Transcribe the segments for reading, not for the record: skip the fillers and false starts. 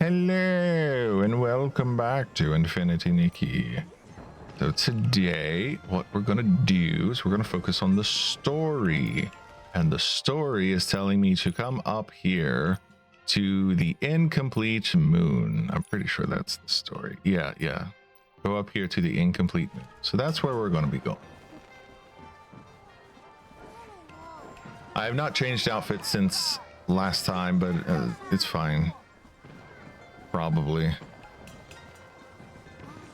Hello and welcome back to Infinity Nikki. So today what we're gonna do is we're gonna focus on the story, and the story is telling me to come up here to the incomplete moon. I'm pretty sure that's the story. Yeah, go up here to the incomplete moon. So that's where we're gonna be going. I have not changed outfits since last time, but it's fine. Probably.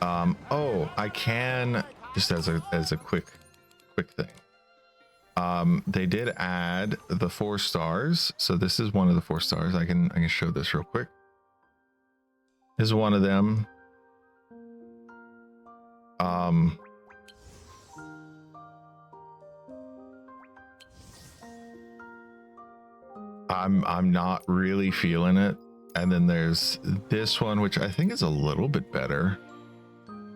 Oh, I can just as a quick thing. They did add the 4 stars, so this is one of the 4 stars. I can show this real quick. This is one of them. I'm not really feeling it. And then there's this one, which I think is a little bit better,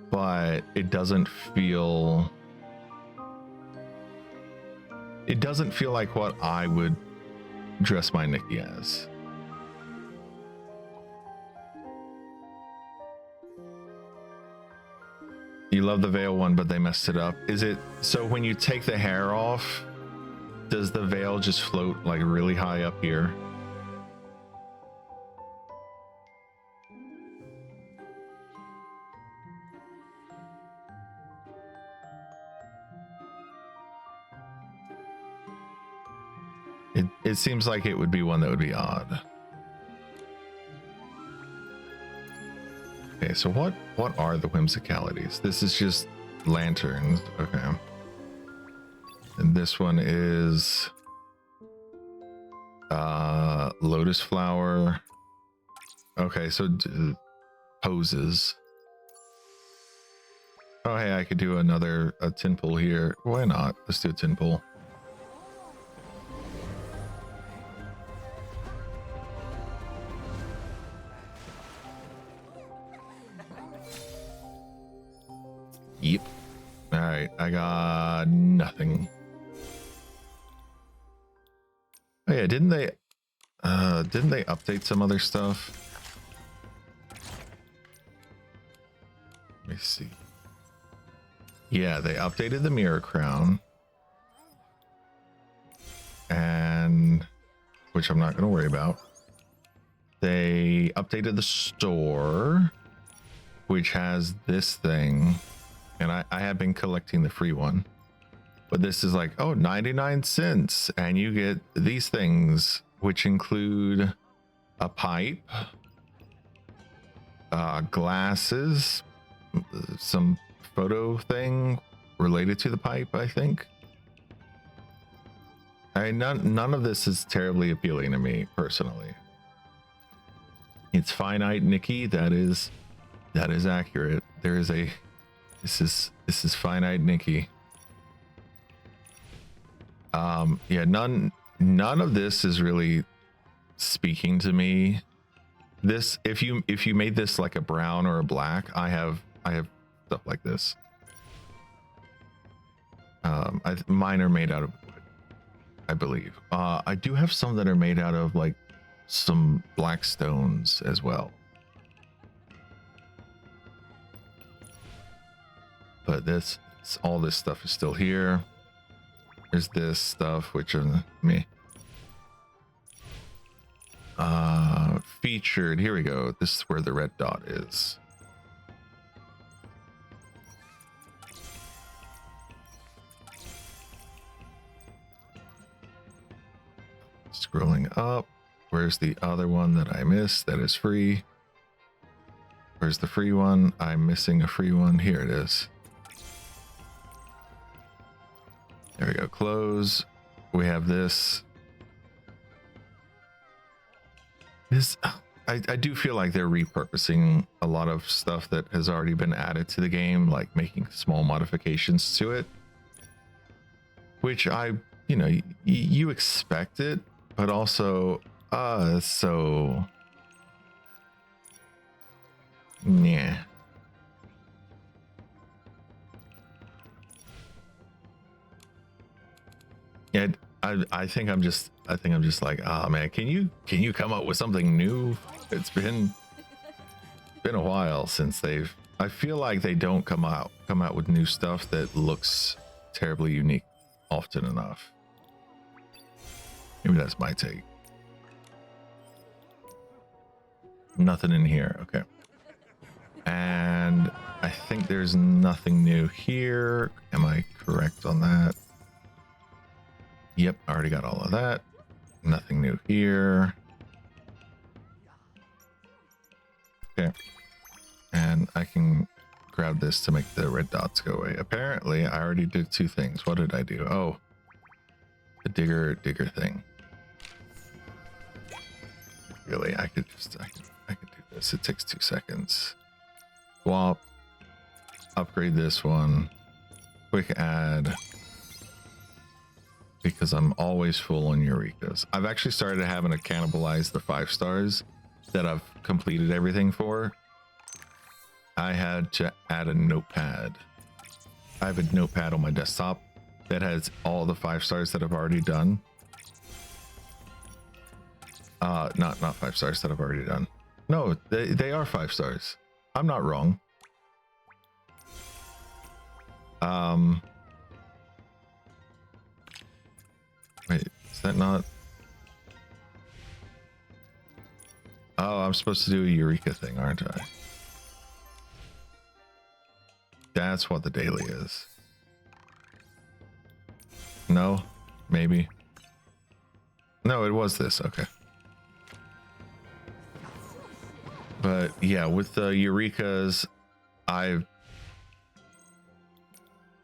but it doesn't feel like what I would dress my Nikki as. You love the veil one, but they messed it up. Is it so when you take the hair off, does the veil just float like really high up here? It seems like it would be one that would be odd. Okay, so what are the whimsicalities? This is just lanterns. Okay. And this one is lotus flower. Okay, so poses. Oh, hey, I could do a tin pull here. Why not? Let's do a tin pull. Yep. All right, I got nothing. Oh yeah, didn't they update some other stuff? Let me see. Yeah, they updated the mirror crown, and which I'm not going to worry about. They updated the store, which has this thing, and I have been collecting the free one, but this is like, oh, 99 cents, and you get these things, which include a pipe, glasses, some photo thing related to the pipe, I think. None of this is terribly appealing to me personally. It's finite Nikki, that is accurate. There is a this is finite Nikki. Yeah, none of this is really speaking to me. This, if you made this like a brown or a black, I have stuff like this. Mine are made out of wood, I believe. I do have some that are made out of like some black stones as well. But all this stuff is still here. There's this stuff, which is me. Featured, here we go. This is where the red dot is. Scrolling up. Where's the other one that I missed that is free? Where's the free one? I'm missing a free one. Here it is. There we go. Close. We have this. I do feel like they're repurposing a lot of stuff that has already been added to the game, like making small modifications to it, which you expect it, but also so yeah. Yeah, I think I'm just like, oh man, can you come up with something new? It's been been a while since they've, I feel like they don't come out with new stuff that looks terribly unique often enough. Maybe that's my take. Nothing in here. Okay. And I think there's nothing new here. Am I correct on that? Yep, I already got all of that. Nothing new here. Okay. And I can grab this to make the red dots go away. Apparently, I already did two things. What did I do? Oh, the digger thing. Really, I could do this. It takes 2 seconds. Swap. Upgrade this one. Quick add. Because I'm always full on Eurekas. I've actually started having to cannibalize the 5 stars that I've completed everything for. I had to add a notepad. I have a notepad on my desktop that has all the 5 stars that I've already done. Not 5 stars that I've already done. No, they are 5 stars. I'm not wrong. Wait, is that not? Oh, I'm supposed to do a Eureka thing, aren't I? That's what the daily is. No, maybe. No, it was this. Okay. But yeah, with the Eurekas, I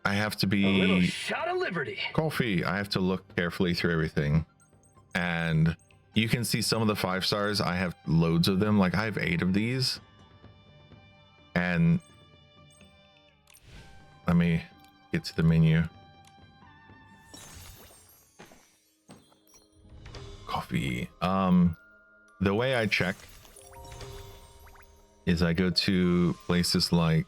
have to be a little shot of liberty. Coffee. I have to look carefully through everything, and you can see some of the 5 stars. I have loads of them. Like I have 8 of these, and let me get to the menu. Coffee. The way I check is I go to places like,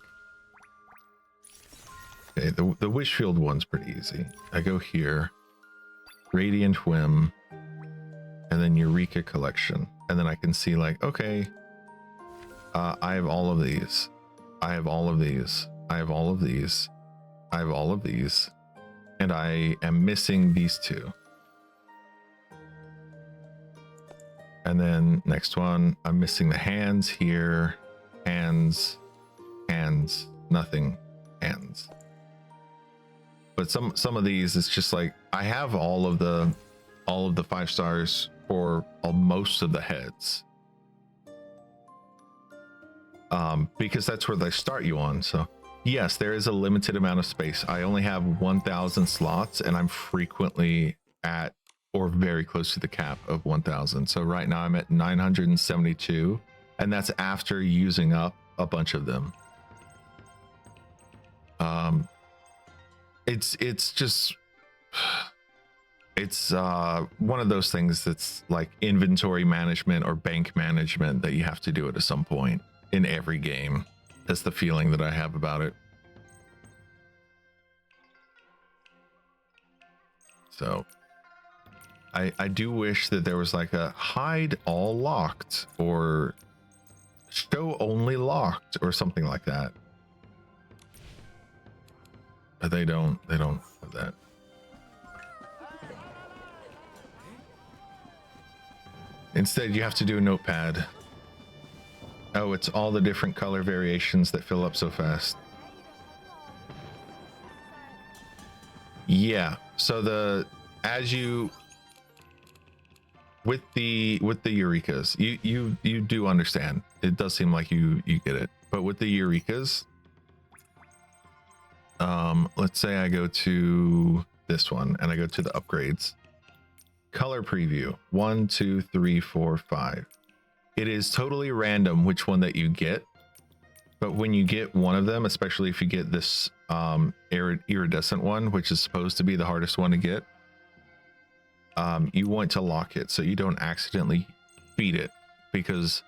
okay, the Wishfield one's pretty easy. I go here, Radiant Whim, and then Eureka Collection. And then I can see like, okay, I have all of these. I have all of these. I have all of these. I have all of these. And I am missing these 2. And then next one, I'm missing the hands here. Hands, nothing, hands. But some of these, it's just like I have all of the 5 stars for most of the heads, because that's where they start you on. So yes, there is a limited amount of space. I only have 1,000 slots, and I'm frequently at or very close to the cap of 1,000. So right now I'm at 972. And that's after using up a bunch of them. It's just, it's one of those things that's like inventory management or bank management that you have to do it at some point in every game. That's the feeling that I have about it. So I do wish that there was like a hide all locked or show only locked or something like that, but they don't have that. Instead you have to do a notepad. Oh, it's all the different color variations that fill up so fast. Yeah, so with the Eurekas, you do understand. It does seem like you get it. But with the Eurekas, let's say I go to this one and I go to the upgrades. Color preview 1, 2, 3, 4, 5. It is totally random which one that you get. But when you get one of them, especially if you get this iridescent one, which is supposed to be the hardest one to get, you want to lock it so you don't accidentally feed it, because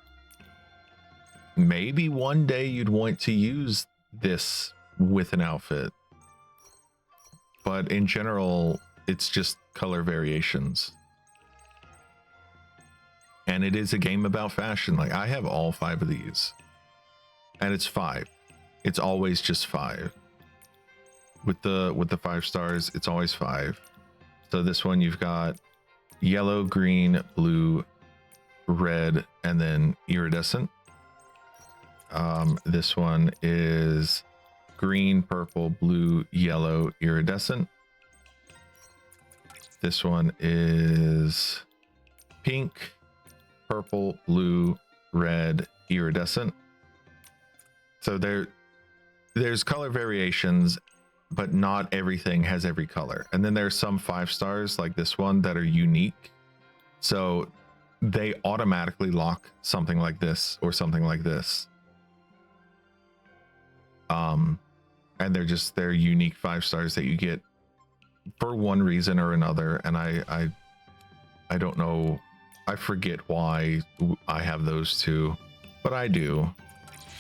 maybe one day you'd want to use this with an outfit, but in general it's just color variations, and it is a game about fashion. Like I have all 5 of these, and it's 5. It's always just 5. With the 5 stars, it's always 5. So this one you've got yellow, green, blue, red, and then iridescent. This one is green, purple, blue, yellow, iridescent. This one is pink, purple, blue, red, iridescent. So there's color variations, but not everything has every color. And then there's some 5 stars like this one that are unique. So they automatically lock something like this or something like this. And they're unique 5 stars that you get for one reason or another. And I don't know. I forget why I have those 2, but I do.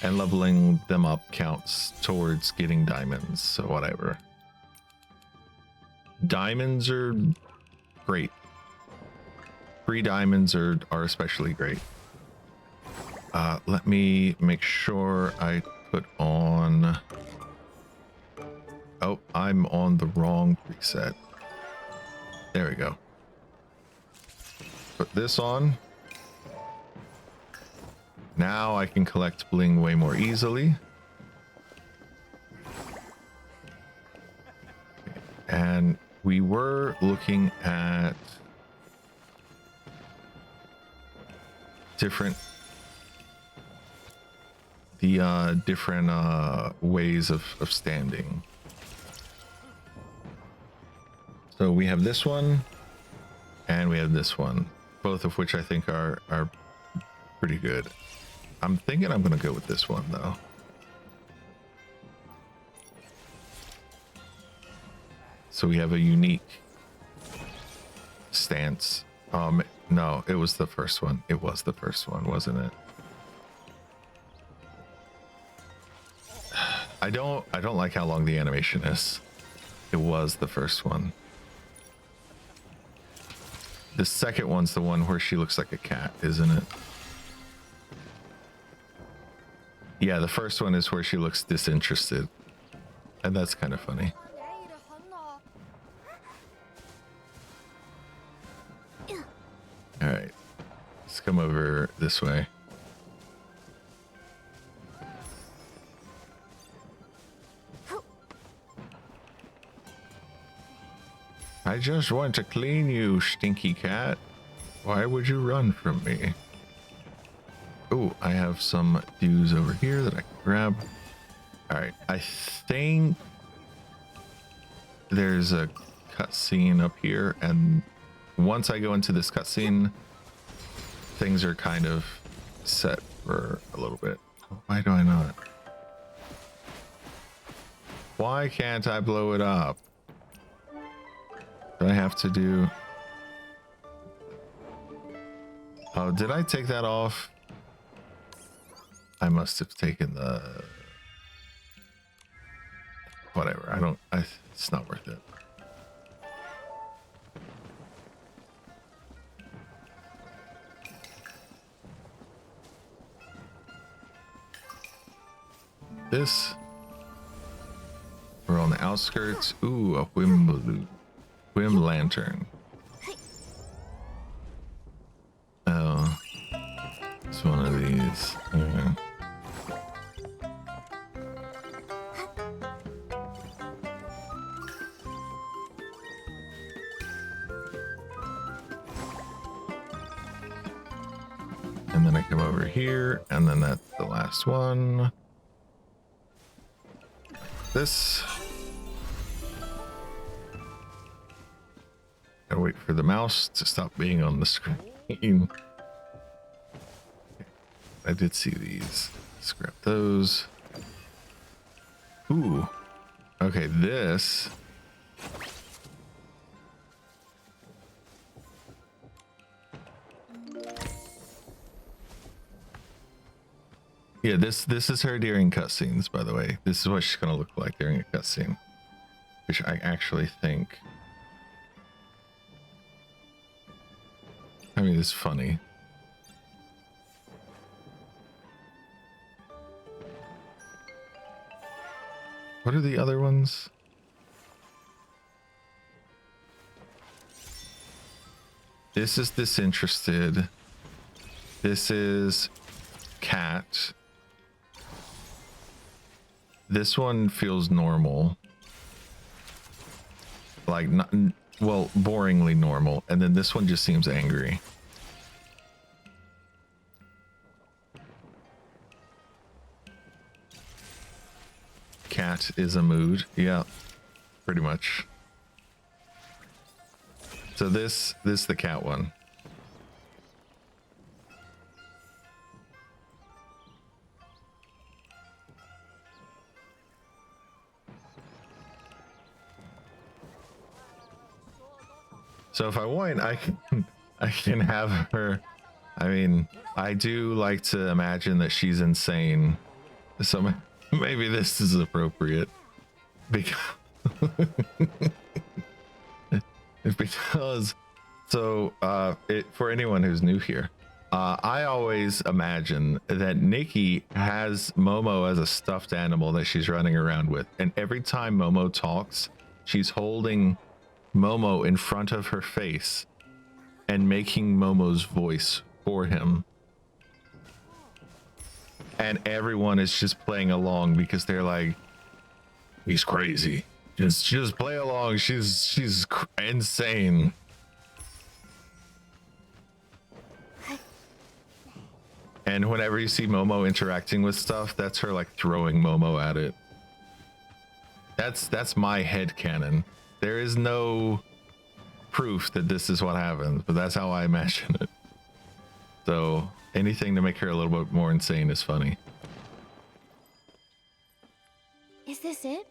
And leveling them up counts towards getting diamonds, so whatever. Diamonds are great. Free diamonds are especially great. Let me make sure I put on... Oh, I'm on the wrong preset. There we go. Put this on. Now I can collect bling way more easily. And we were looking at different ways of standing. So we have this one and we have this one, both of which I think are pretty good. I'm thinking I'm gonna go with this one though. So we have a unique stance. No, it was the first one. It was the first one, wasn't it? I don't like how long the animation is. It was the first one. The second one's the one where she looks like a cat, isn't it? Yeah, the first one is where she looks disinterested. And that's kind of funny. All right, let's come over this way. I just want to clean you, stinky cat. Why would you run from me? Oh, I have some dues over here that I can grab. All right, I think there's a cutscene up here, and once I go into this cutscene, things are kind of set for a little bit. Why do I not? Why can't I blow it up? Do I have to do... Oh, did I take that off? I must have taken the... Whatever, it's not worth it. This. We're on the outskirts. Ooh, a whim lantern. Oh, it's one of these. Yeah. And then I come over here, and then that's the last one. This. I wait for the mouse to stop being on the screen. I did see these. Scrap those. Ooh. Okay, this. Yeah, this is her during cutscenes, by the way. This is what she's gonna look like during a cutscene, which I actually think, I mean, it's funny. What are the other ones? This is disinterested. This is cat. This one feels normal. Like, not, well, boringly normal. And then this one just seems angry. Cat is a mood. Yeah, pretty much. So this the cat one. So if I want, I can have her. I mean, I do like to imagine that she's insane. So maybe this is appropriate. Because so for anyone who's new here, I always imagine that Nikki has Momo as a stuffed animal that she's running around with, and every time Momo talks, she's holding Momo in front of her face and making Momo's voice for him. And everyone is just playing along because they're like, he's crazy. Just play along. She's insane. And whenever you see Momo interacting with stuff, that's her like throwing Momo at it. That's my headcanon. There is no proof that this is what happens, but that's how I imagine it. So anything to make her a little bit more insane is funny. Is this it?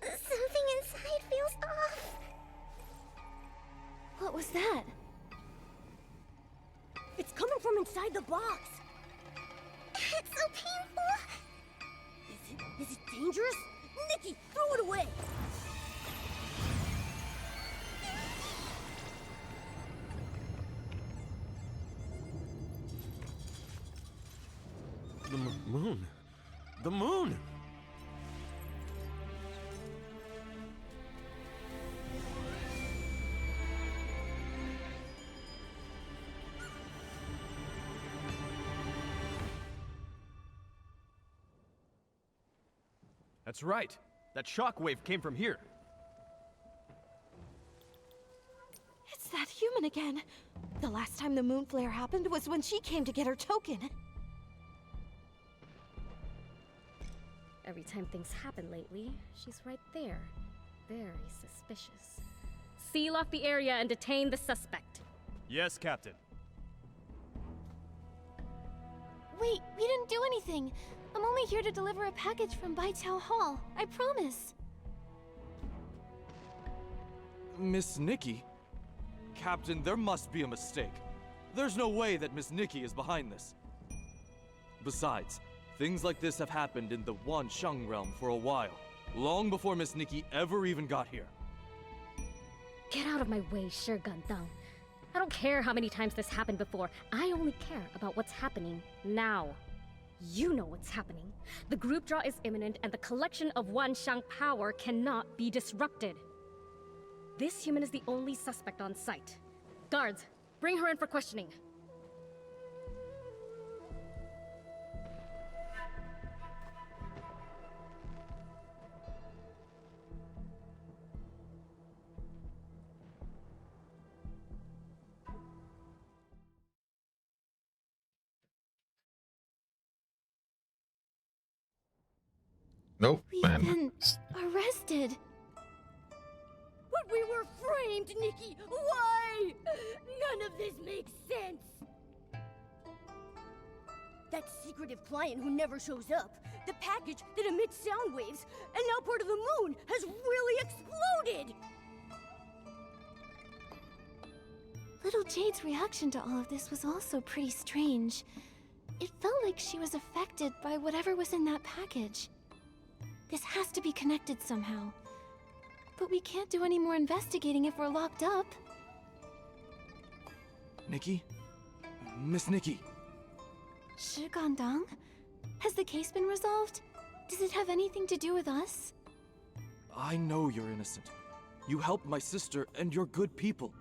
Something inside feels off. What was that? It's coming from inside the box. It's so painful. Is it dangerous? Nikki, throw it away. The moon. The moon. That's right. That shockwave came from here. It's that human again. The last time the moon flare happened was when she came to get her token. Every time things happen lately, she's right there. Very suspicious. Seal off the area and detain the suspect. Yes, Captain. Wait, we didn't do anything. I'm only here to deliver a package from Baitao Hall. I promise. Miss Nikki? Captain, there must be a mistake. There's no way that Miss Nikki is behind this. Besides, things like this have happened in the Wansheng realm for a while, long before Miss Nikki ever even got here. Get out of my way, Shi Gandang. I don't care how many times this happened before. I only care about what's happening now. You know what's happening. The group draw is imminent and the collection of Wansheng power cannot be disrupted. This human is the only suspect on site. Guards, bring her in for questioning. Nope. We've Man. been arrested. But we were framed, Nikki! Why? None of this makes sense! That secretive client who never shows up, the package that emits sound waves, and now part of the moon has really exploded! Little Jade's reaction to all of this was also pretty strange. It felt like she was affected by whatever was in that package. This has to be connected somehow. But we can't do any more investigating if we're locked up. Nikki? Miss Nikki? Shi Gandang? Has the case been resolved? Does it have anything to do with us? I know you're innocent. You helped my sister, and you're good people.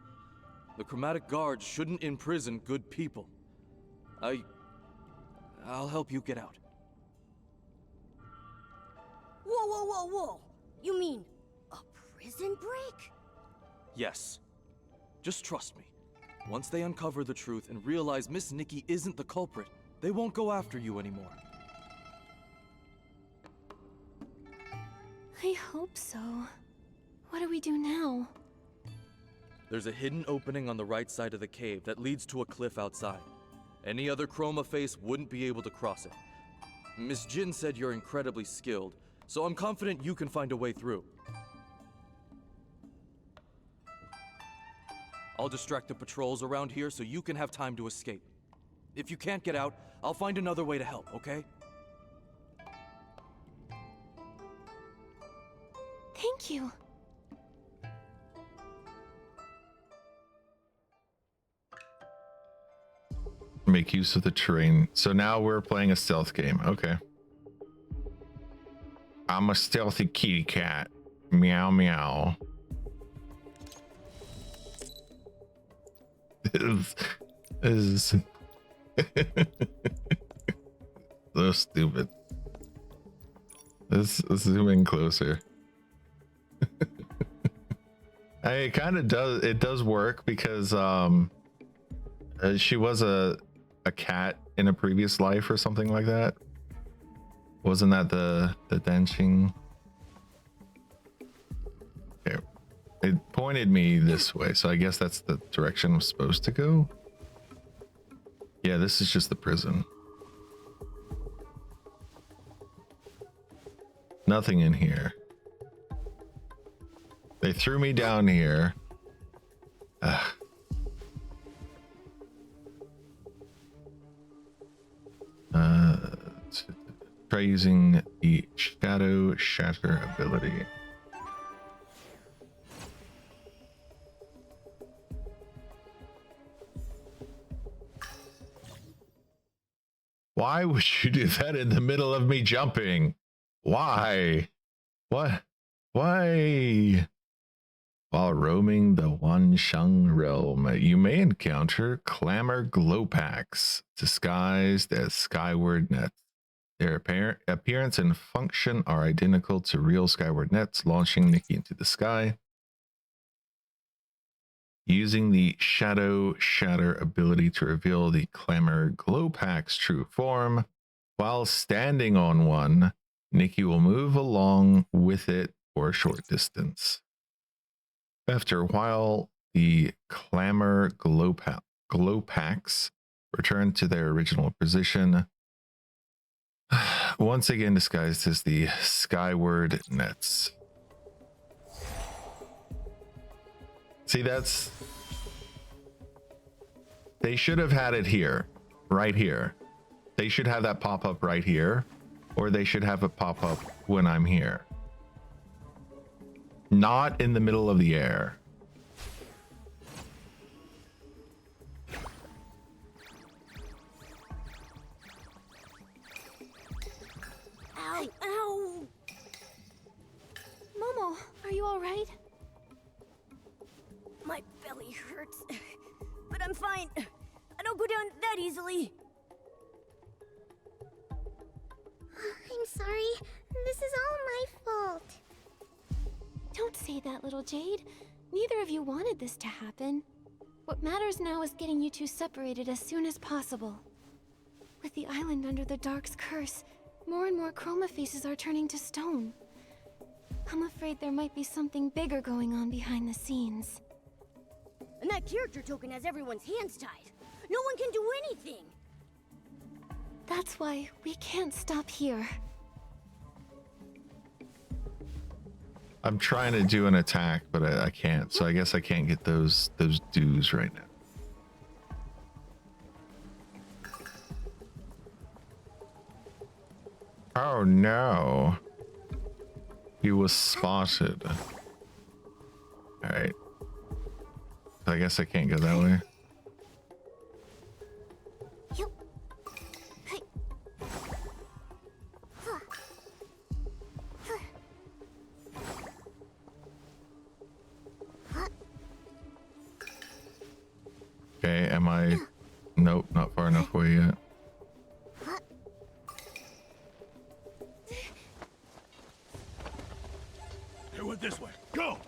The Chromatic Guard shouldn't imprison good people. I'll help you get out. Whoa, whoa, whoa, whoa! You mean a prison break? Yes. Just trust me. Once they uncover the truth and realize Miss Nikki isn't the culprit, they won't go after you anymore. I hope so. What do we do now? There's a hidden opening on the right side of the cave that leads to a cliff outside. Any other Chroma face wouldn't be able to cross it. Miss Jin said you're incredibly skilled, so I'm confident you can find a way through. I'll distract the patrols around here so you can have time to escape. If you can't get out, I'll find another way to help, okay? Thank you. Make use of the terrain. So now we're playing a stealth game. Okay. I'm a stealthy kitty cat. Meow meow. This is so stupid. Let's zoom in closer. It kind of does. It does work because she was a cat in a previous life or something like that. Wasn't that the dancing? Okay, it pointed me this way, so I guess that's the direction I'm supposed to go. Yeah, this is just the prison. Nothing in here. They threw me down here. Try using the Shadow Shatter ability. Why would you do that in the middle of me jumping? Why? What? Why? While roaming the Wansheng realm, you may encounter Clamor Glowpacks, disguised as skyward nets. Their appearance and function are identical to real skyward nets, launching Nikki into the sky. Using the Shadow Shatter ability to reveal the Clamor Glowpack's true form, while standing on one, Nikki will move along with it for a short distance. After a while, the Clamor Glowpacks return to their original position, once again disguised as the skyward nets. See, that's... They should have had it here, right here. They should have that pop up right here, or they should have it pop up when I'm here. Not in the middle of the air. Ow, ow! Momo, are you all right? My belly hurts. But I'm fine. I don't go down that easily. I'm sorry. This is all my fault. Don't say that, little Jade. Neither of you wanted this to happen. What matters now is getting you two separated as soon as possible. With the island under the Dark's curse, more and more Chroma faces are turning to stone. I'm afraid there might be something bigger going on behind the scenes. And that character token has everyone's hands tied. No one can do anything. That's why we can't stop here. I'm trying to do an attack, but I can't. So I guess I can't get those dues right now. Oh no. He was spotted. Alright. I guess I can't go that way. Okay, am I? Nope, not far enough away yet. It went this way. Go!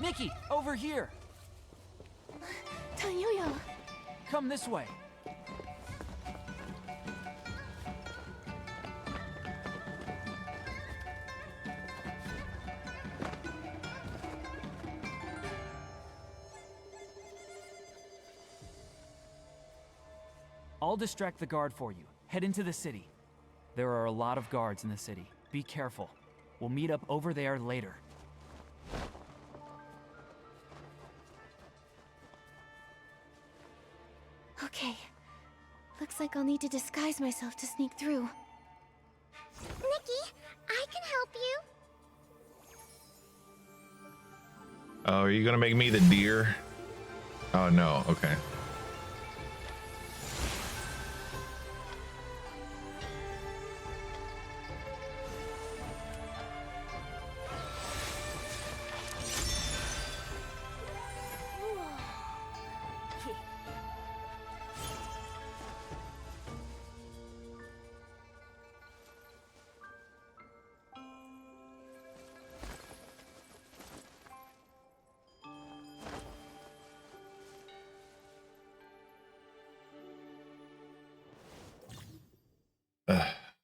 Nikki, over here. Tanyuyo. Come this way. I'll distract the guard for you. Head into the city. There are a lot of guards in the city. Be careful. We'll meet up over there later. Okay. Looks like I'll need to disguise myself to sneak through. Nikki, I can help you. Oh, are you gonna make me the deer? Oh no, okay.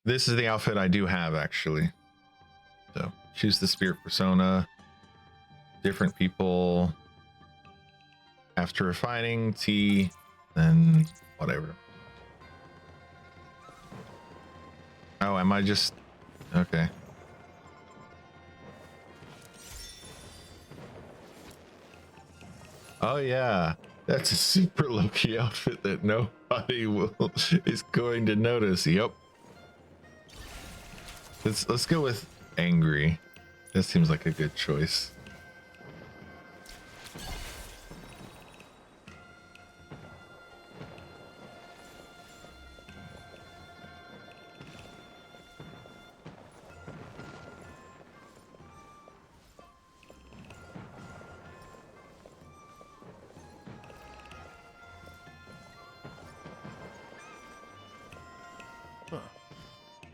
This is the outfit I do have, actually. So choose the spirit persona. Different people. After refining, T, then whatever. Oh, am I just... Okay. Oh yeah, that's a super low-key outfit that nobody is going to notice. Yep. Let's go with angry. That seems like a good choice.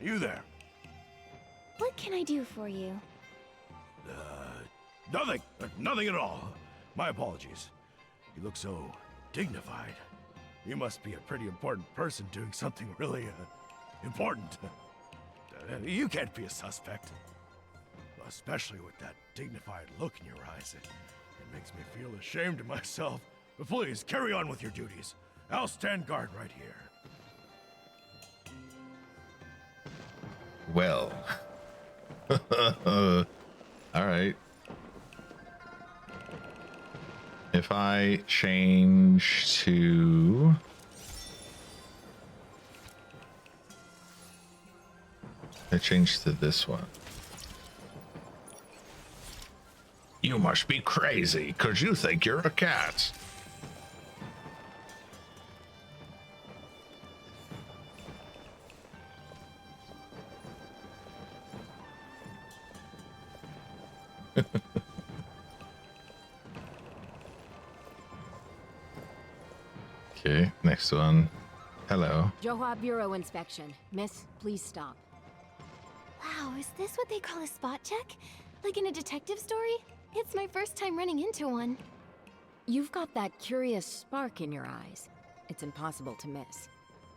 You there? What can I do for you? Nothing. Nothing at all. My apologies. You look so dignified. You must be a pretty important person doing something really important. You can't be a suspect. Especially with that dignified look in your eyes. It makes me feel ashamed of myself. But please, carry on with your duties. I'll stand guard right here. Well. All right. If I change to... I change to this one. You must be crazy, 'cause you think you're a cat. Okay, next one. Hello. Johua Bureau inspection. Miss, please stop. Wow, is this what they call a spot check? Like in a detective story? It's my first time running into one. You've got that curious spark in your eyes. It's impossible to miss.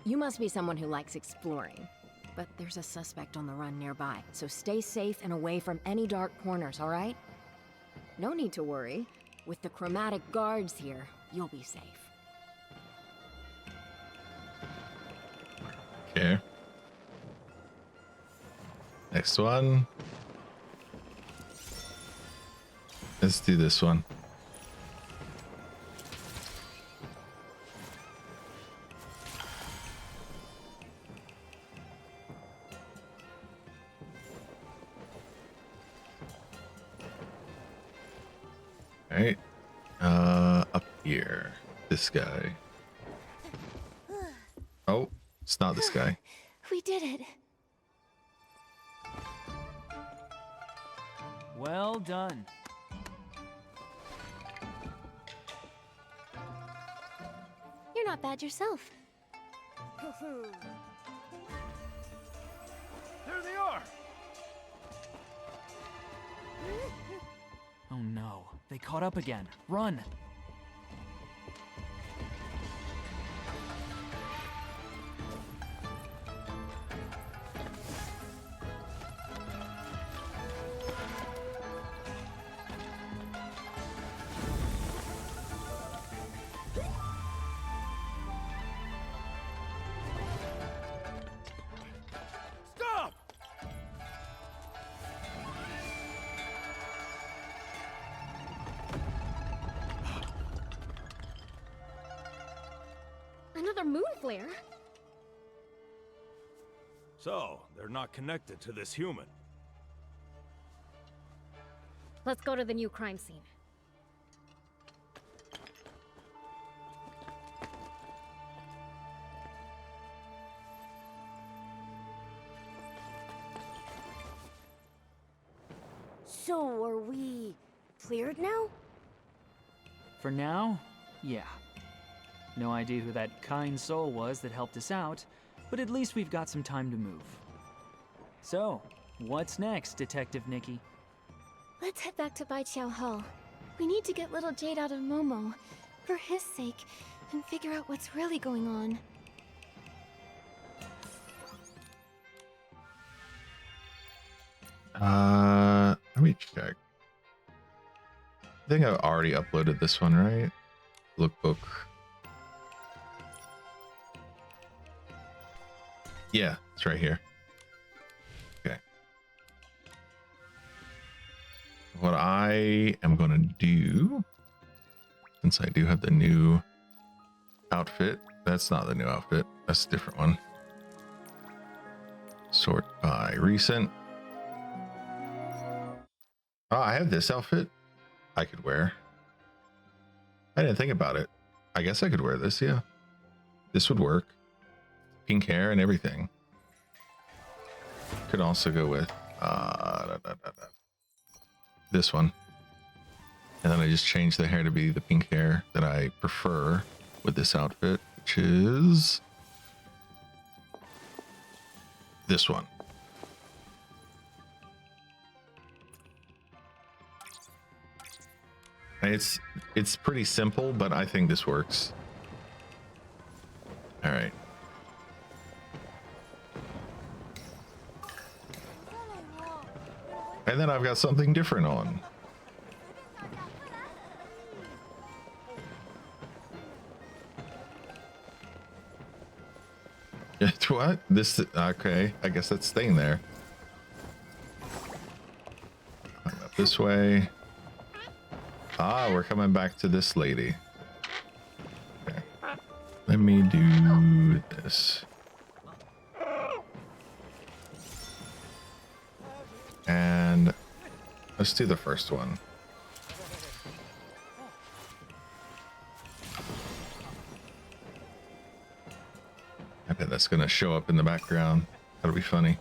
You must be someone who likes exploring. But there's a suspect on the run nearby, so stay safe and away from any dark corners, all right? No need to worry. With the chromatic guards here, you'll be safe. Okay. Next one. Let's do this one. All right. Up here. This guy. Oh, it's not this guy. We did it. Well done. not bad yourself. There they are! Oh no, they caught up again. Run! Stop! Another moon flare? So, they're not connected to this human. Let's go to the new crime scene. So, are we cleared now? For now, yeah. No idea who that kind soul was that helped us out, but at least we've got some time to move. So, what's next, Detective Nikki? Let's head back to Baiqiao Hall. We need to get little Jade out of Momo, for his sake, and figure out what's really going on. Let me check. I think I've already uploaded this one, right? Lookbook. Yeah, it's right here. Okay. What I am going to do, since I do have the new outfit, that's not the new outfit, that's a different one. Sort by recent. Oh, I have this outfit I could wear. I didn't think about it. I guess I could wear this, yeah. This would work. Pink hair and everything. Could also go with this one. And then I just change the hair to be the pink hair that I prefer with this outfit, which is this one. It's pretty simple, but I think this works. All right. And then I've got something different on. What? This, okay, I guess that's staying there. Up this way. Ah, we're coming back to this lady. Okay. Let me do this. And let's do the first one. I bet that's gonna show up in the background. That'll be funny.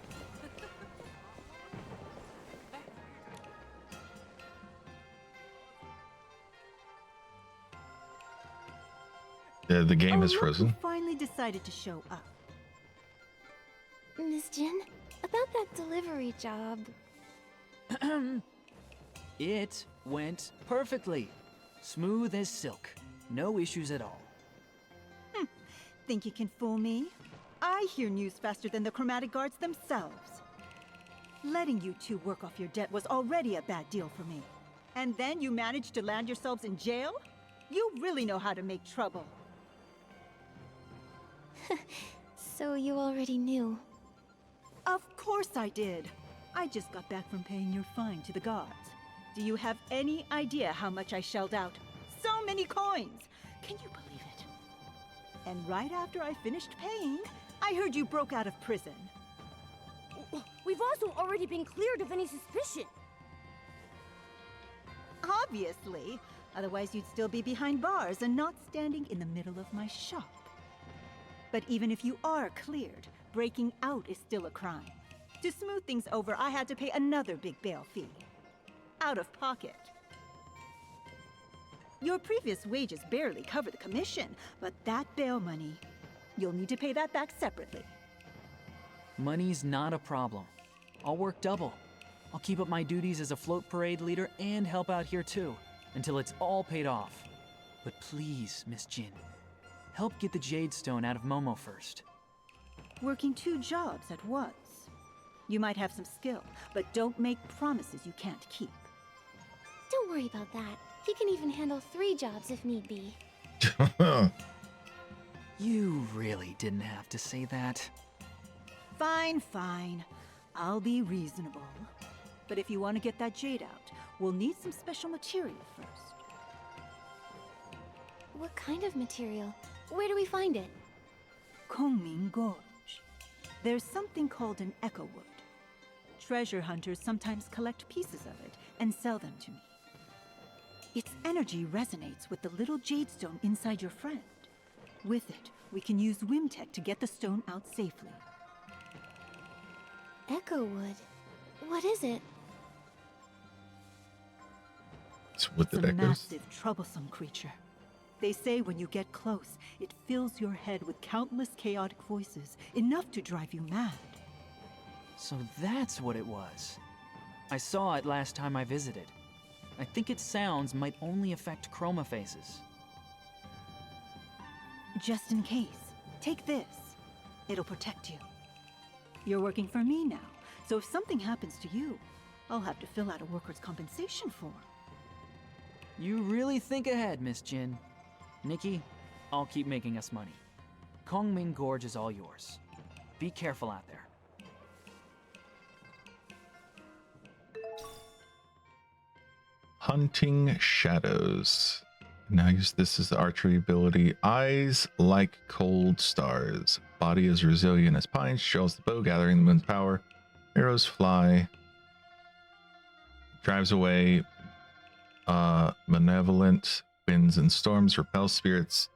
The game is frozen. Finally decided to show up. Miss Jin, about that delivery job. It went perfectly. Smooth as silk. No issues at all. Think you can fool me? I hear news faster than the chromatic guards themselves. Letting you two work off your debt was already a bad deal for me. And then you managed to land yourselves in jail? You really know how to make trouble. So you already knew. Of course I did. I just got back from paying your fine to the gods. Do you have any idea how much I shelled out? So many coins! Can you believe it? And right after I finished paying, I heard you broke out of prison. We've also already been cleared of any suspicion. Obviously. Otherwise you'd still be behind bars and not standing in the middle of my shop. But even if you are cleared, breaking out is still a crime. To smooth things over, I had to pay another big bail fee. Out of pocket. Your previous wages barely cover the commission, but that bail money, you'll need to pay that back separately. Money's not a problem. I'll work double. I'll keep up my duties as a float parade leader and help out here too, until it's all paid off. But please, Miss Jin, help get the Jade Stone out of Momo first. Working 2 jobs at once. You might have some skill, but don't make promises you can't keep. Don't worry about that. He can even handle 3 jobs if need be. You really didn't have to say that. Fine, fine. I'll be reasonable. But if you want to get that jade out, we'll need some special material first. What kind of material? Where do we find it? Kongming Gorge. There's something called an echo wood. Treasure hunters sometimes collect pieces of it and sell them to me. Its energy resonates with the little jade stone inside your friend. With it, we can use Wimtech to get the stone out safely. Echo wood. What is it? It's wood that It's a echoes. massive, troublesome creature. They say when you get close, it fills your head with countless chaotic voices, enough to drive you mad. So that's what it was. I saw it last time I visited. I think its sounds might only affect chroma faces. Just in case, take this. It'll protect you. You're working for me now, so if something happens to you, I'll have to fill out a workers' compensation form. You really think ahead, Miss Jin. Nikki, I'll keep making us money. Kongming Gorge is all yours. Be careful out there. Hunting shadows. Now use this as the archery ability. Eyes like cold stars. Body as resilient as pines. Shells the bow, gathering the moon's power. Arrows fly. Drives away malevolent winds and storms. Repels spirits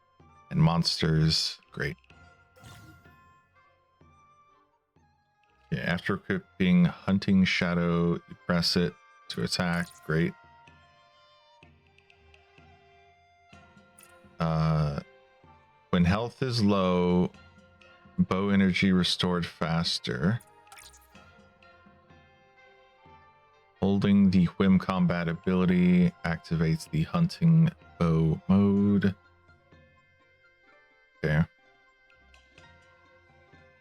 and monsters. Great. Yeah, after equipping hunting shadow, you press it to attack. Great. When health is low, bow energy restored faster. Holding the whim combat ability activates the hunting bow mode. Okay.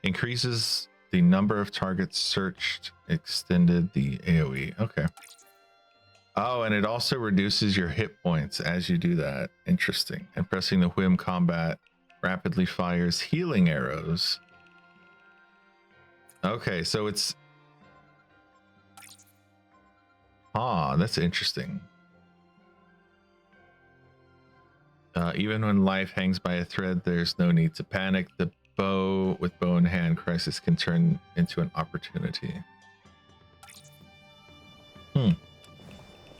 Increases the number of targets searched, extended the AoE. Okay. Oh, and it also reduces your hit points as you do that. Interesting. And pressing the whim combat rapidly fires healing arrows. Okay, so it's... Ah, that's interesting. Even when life hangs by a thread, there's no need to panic. The bow with bow in hand crisis can turn into an opportunity.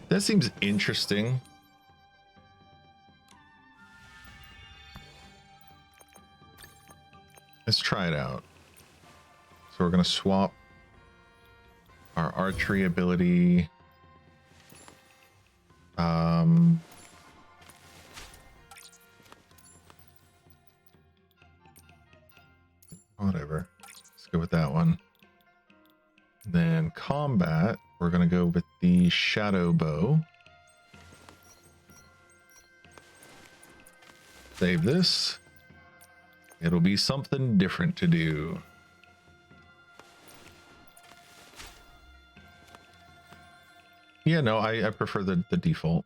That seems interesting. Let's try it out. So we're going to swap our archery ability. Whatever. Let's go with that one. Then combat, we're going to go with the shadow bow. Save this. It'll be something different to do. Yeah, no, I prefer the default.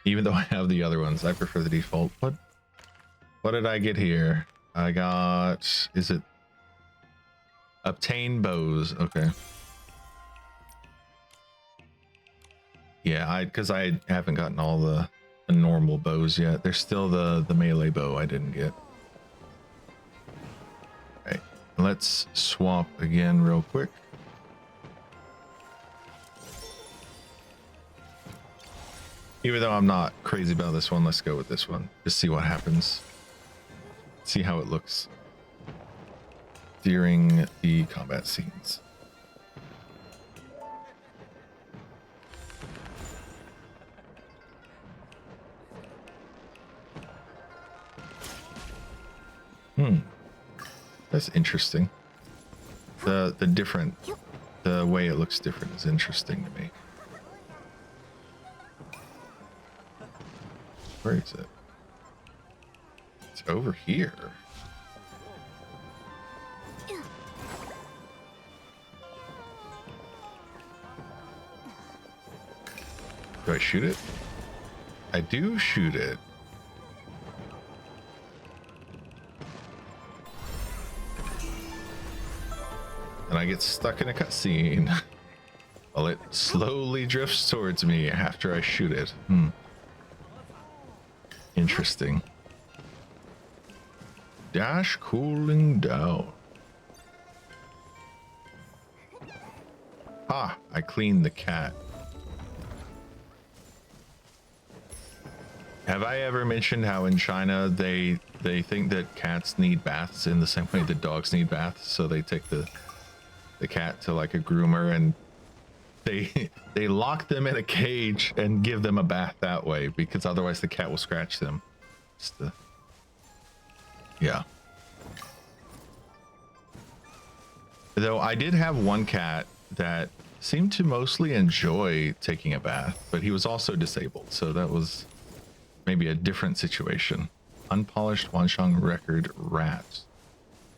Even though I have the other ones, I prefer the default. What did I get here? I got, is it obtain bows? Okay. Yeah, because I haven't gotten all the normal bows yet. There's still the melee bow I didn't get. Alright, let's swap again real quick. Even though I'm not crazy about this one, let's go with this one. Just see what happens. See how it looks during the combat scenes. That's interesting. The way it looks different is interesting to me. Where is it? It's over here. Do I shoot it? I do shoot it. And I get stuck in a cutscene while it slowly drifts towards me after I shoot it. Interesting. Dash cooling down. Ah, I cleaned the cat. Have I ever mentioned how in China they think that cats need baths in the same way that dogs need baths? So they take the cat to like a groomer and they lock them in a cage and give them a bath that way, because otherwise the cat will scratch them. Yeah. Though I did have one cat that seemed to mostly enjoy taking a bath, but he was also disabled, so that was maybe a different situation. Unpolished Wansheng record rats.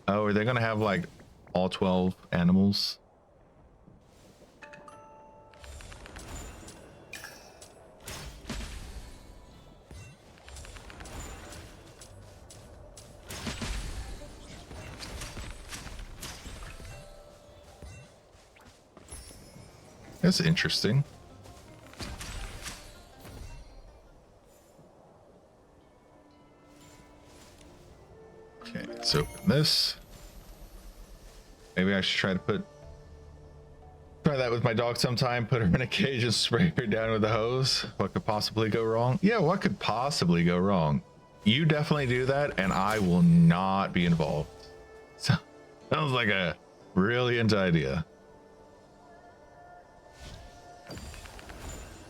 Oh, are they gonna have like all 12 animals? That's interesting. Okay, let's open this. Maybe I should try that with my dog sometime. Put her in a cage and spray her down with a hose. What could possibly go wrong? Yeah, what could possibly go wrong? You definitely do that, and I will not be involved. So, sounds like a brilliant idea.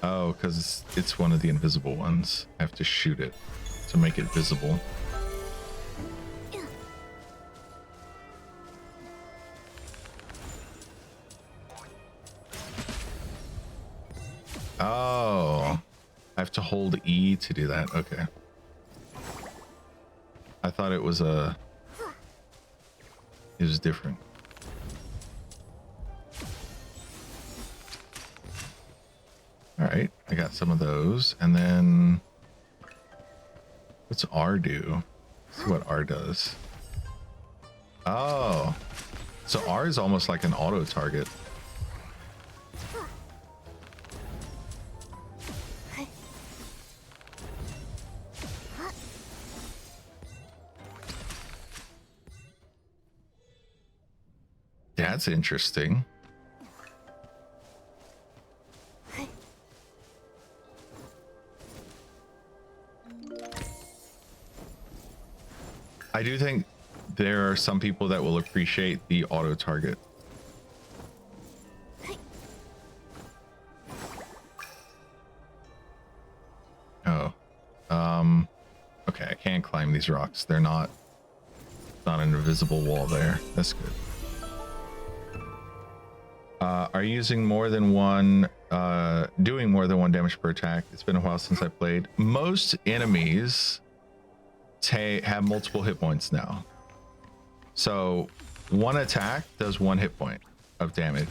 Oh, because it's one of the invisible ones. I have to shoot it to make it visible. Oh, I have to hold E to do that. Okay. I thought it was different. All right, I got some of those, and then what's R do? Let's see what R does. Oh, so R is almost like an auto target. That's interesting. I do think there are some people that will appreciate the auto target. Oh, okay, I can't climb these rocks. They're not an invisible wall there. That's good. Are you using more than one, doing more than one damage per attack? It's been a while since I played. Most enemies have multiple hit points now. So one attack does 1 hit point of damage.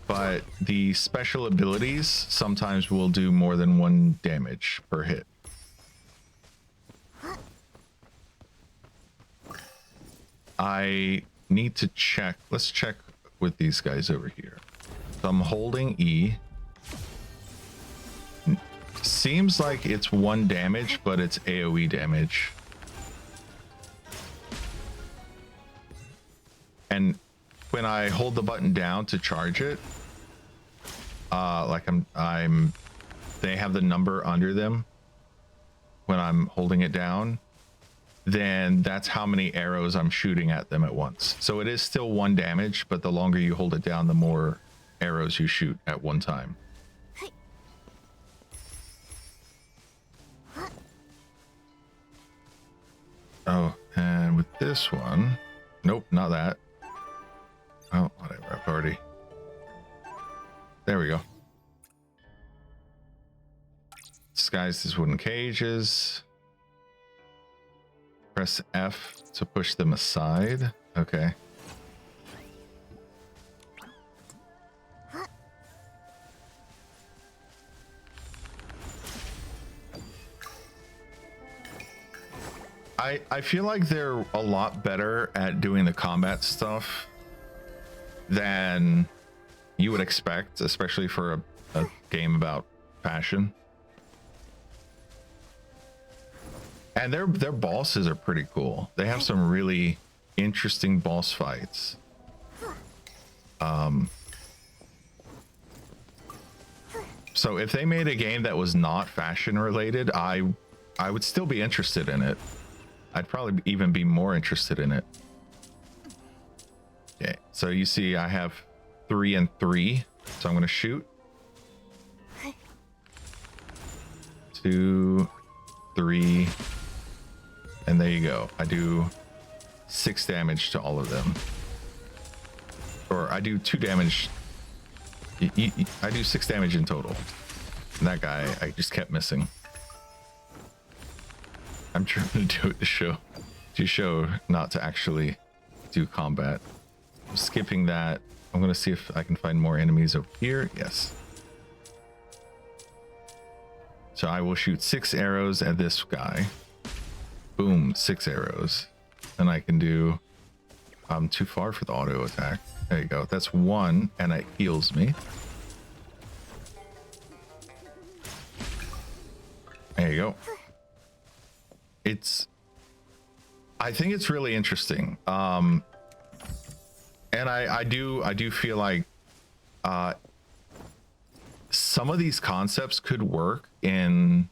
But the special abilities sometimes will do more than 1 damage per hit. I need to check. Let's check with these guys over here. So I'm holding E. Seems like it's 1 damage, but it's AoE damage. And when I hold the button down to charge it, like they have the number under them when I'm holding it down, then that's how many arrows I'm shooting at them at once. So it is still 1 damage, but the longer you hold it down, the more arrows you shoot at one time. Oh, and with this one, nope, not that. Oh, whatever, I've already. There we go. Disguise these wooden cages. Press F to push them aside. Okay. I feel like they're a lot better at doing the combat stuff than you would expect, especially for a game about fashion. And their bosses are pretty cool. They have some really interesting boss fights. So if they made a game that was not fashion related, I would still be interested in it. I'd probably even be more interested in it. Okay, so you see I have 3 and 3, so I'm gonna shoot. 2, 3, and there you go. I do 6 damage to all of them. Or I do 2 damage. I do 6 damage in total. And that guy, I just kept missing. I'm trying to do it to show not to actually do combat. I'm skipping that. I'm gonna see if I can find more enemies over here. Yes. So I will shoot 6 arrows at this guy. Boom, 6 arrows. And I can do, I'm too far for the auto attack. There you go. That's 1, and it heals me. There you go. I think it's really interesting. And I do feel like some of these concepts could work in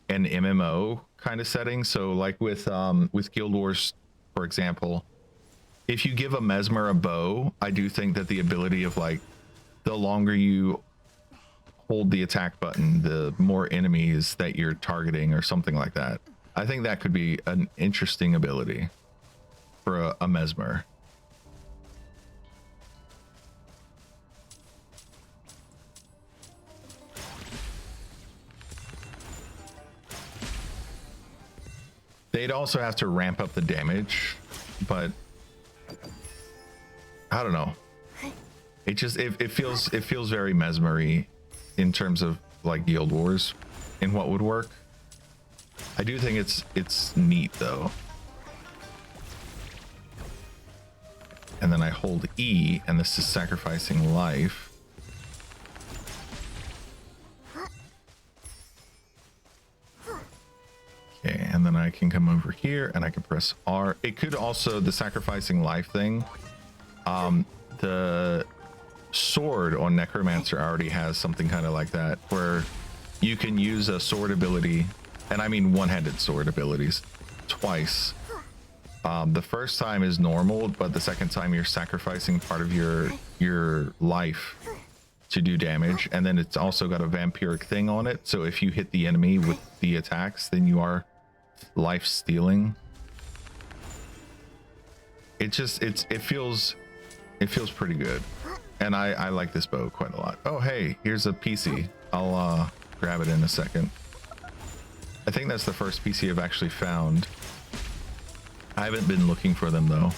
an MMO kind of setting. So like with Guild Wars, for example, if you give a Mesmer a bow, I do think that the ability of like the longer you hold the attack button, the more enemies that you're targeting or something like that. I think that could be an interesting ability for a Mesmer. They'd also have to ramp up the damage, but I don't know. It just it feels very Mesmer-y in terms of like Guild Wars and what would work. I do think it's neat though. And then I hold E, and this is sacrificing life. Okay, and then I can come over here and I can press R. It could also, the sacrificing life thing, the sword on Necromancer already has something kind of like that, where you can use a sword ability, and I mean one-handed sword abilities, twice. The first time is normal, but the second time you're sacrificing part of your life to do damage, and then it's also got a vampiric thing on it, so if you hit the enemy with the attacks, then you are life stealing. It feels pretty good, and I like this bow quite a lot. Oh hey, here's a PC. I'll grab it in a second. I think that's the first PC I've actually found. I haven't been looking for them though.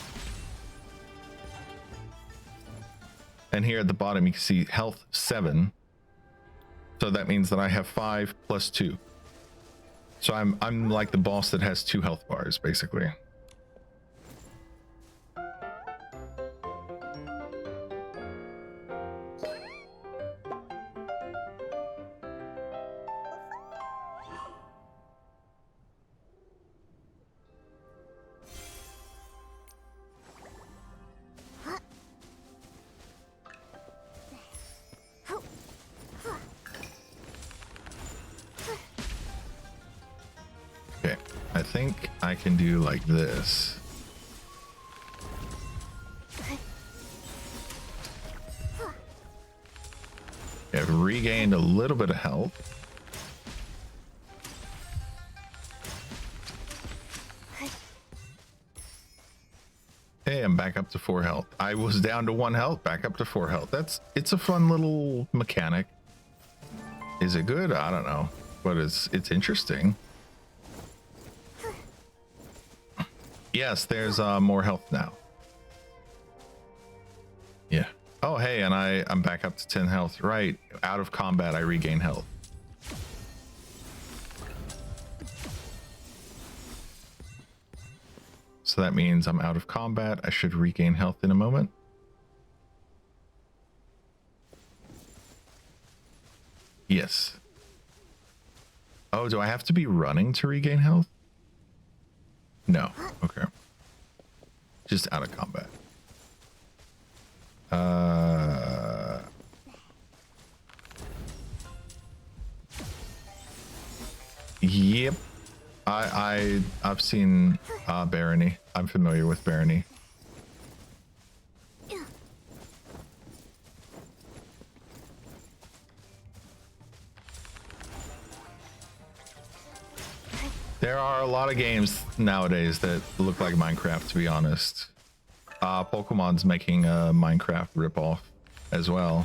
And here at the bottom you can see health 7, so that means that I have 5 plus 2. So I'm like the boss that has 2 health bars basically. Okay, I think I can do like this. I've regained a little bit of health. Hey, I'm back up to 4 health. I was down to 1 health, back up to 4 health. It's a fun little mechanic. Is it good? I don't know, but it's interesting. Yes, there's more health now. Yeah. Oh, hey, and I'm back up to 10 health. Right. Out of combat, I regain health. So that means I'm out of combat. I should regain health in a moment. Yes. Oh, do I have to be running to regain health? No. Okay. Just out of combat. Yep. I've seen Barony. I'm familiar with Barony. There are a lot of games nowadays that look like Minecraft, to be honest. Pokemon's making a Minecraft ripoff as well.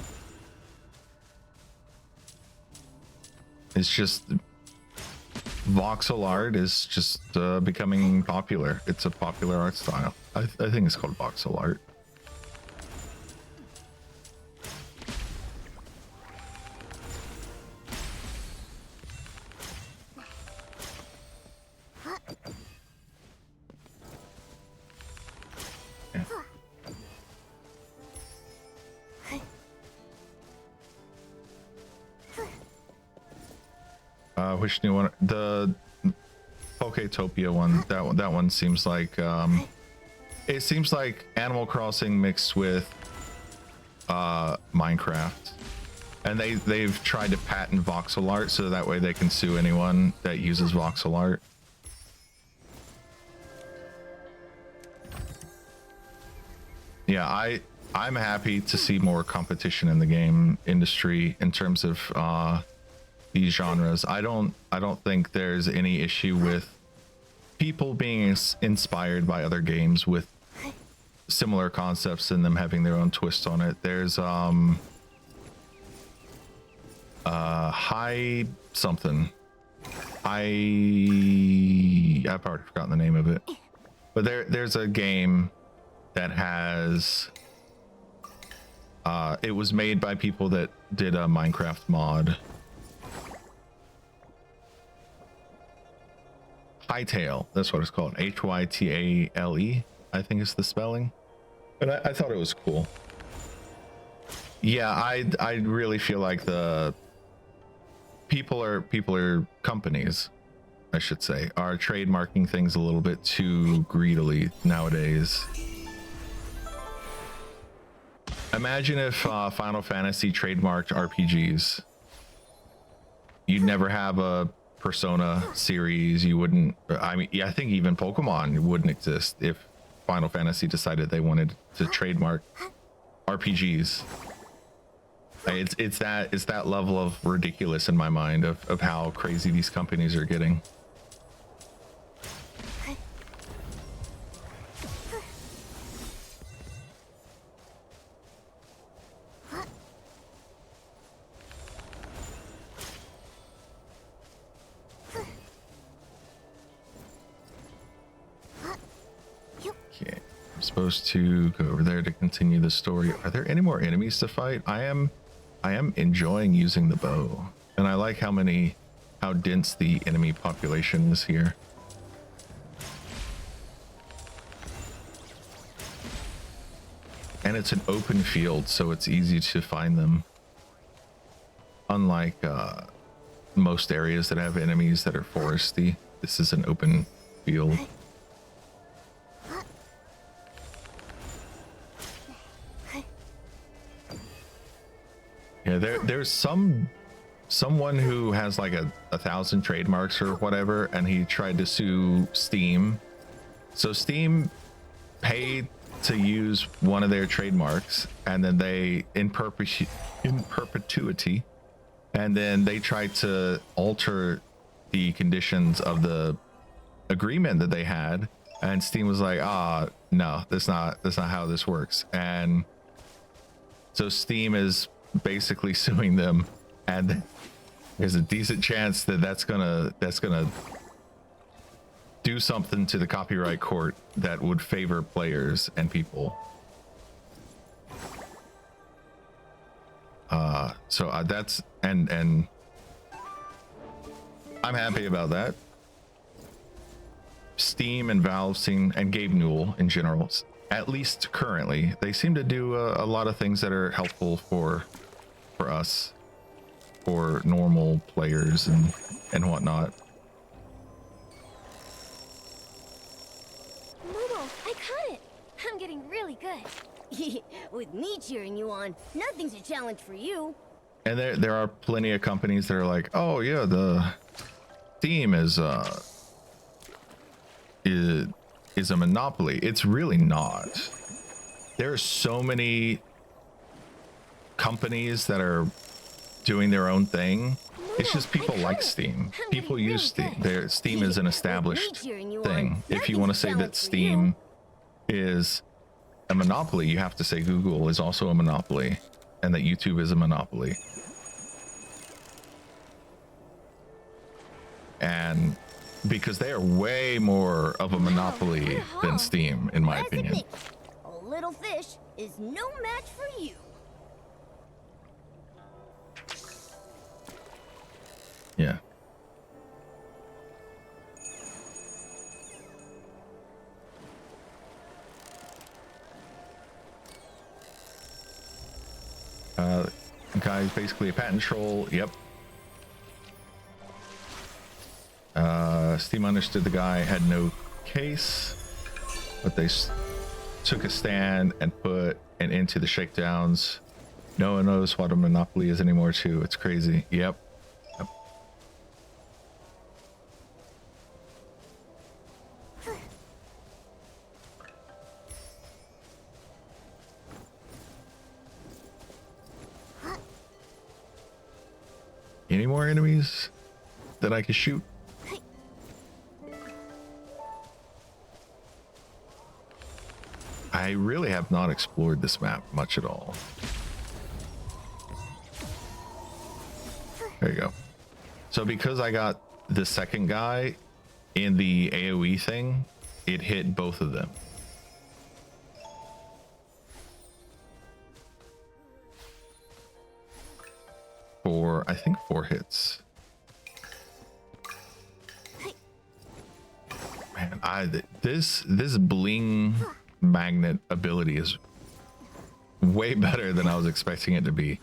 It's just voxel art is just becoming popular. It's a popular art style. I think it's called voxel art. Which new one? The Poketopia one. That one seems like it seems like Animal Crossing mixed with Minecraft, and they've tried to patent voxel art so that way they can sue anyone that uses voxel art. Yeah, I'm happy to see more competition in the game industry in terms of these genres. I don't think there's any issue with people being inspired by other games with similar concepts and them having their own twist on it. There's high something. I've already forgotten the name of it. But there's a game that has it was made by people that did a Minecraft mod. Hytale, that's what it's called. Hytale, I think is the spelling. But I thought it was cool. Yeah, I really feel like the people are companies, I should say, are trademarking things a little bit too greedily nowadays. Imagine if Final Fantasy trademarked RPGs. You'd never have a Persona series. You wouldn't, I mean, yeah, I think even Pokemon wouldn't exist if Final Fantasy decided they wanted to trademark RPGs. It's that level of ridiculous in my mind of how crazy these companies are getting. Supposed to go over there to continue the story. Are there any more enemies to fight? I am enjoying using the bow, and I like how dense the enemy population is here. And it's an open field, so it's easy to find them, unlike most areas that have enemies that are foresty. This is an open field. Yeah, there's someone who has like a 1,000 trademarks or whatever, and he tried to sue Steam. So Steam paid to use one of their trademarks, and then they in perpetuity, and then they tried to alter the conditions of the agreement that they had And Steam was like, no, that's not how this works. And so Steam is basically suing them, and there's a decent chance that that's gonna do something to the copyright court that would favor players and people. So that's and I'm happy about that. Steam and Valve seem, and Gabe Newell in general, at least currently, they seem to do a lot of things that are helpful for us, for normal players and whatnot. Momo, I caught it. I'm getting really good. With me cheering you on, nothing's a challenge for you. And there are plenty of companies that are like, oh yeah, the Steam is a monopoly. It's really not. There are so many companies that are doing their own thing. It's just people like Steam. People use Steam. Steam is an established thing. If you want to say that Steam is a monopoly, you have to say Google is also a monopoly, and that YouTube is a monopoly. And because they are way more of a monopoly than Steam, in my opinion. Nikki, a little fish is no match for you. Yeah. Guy's basically a patent troll. Yep. Steam understood the guy had no case, but they took a stand and put an end to the shakedowns. No one knows what a monopoly is anymore too. It's crazy. Yep. Any more enemies that I can shoot? I really have not explored this map much at all. There you go. So because I got the second guy in the AoE thing, it hit both of them. For, I think, 4 hits. Man, this bling magnet ability is way better than I was expecting it to be.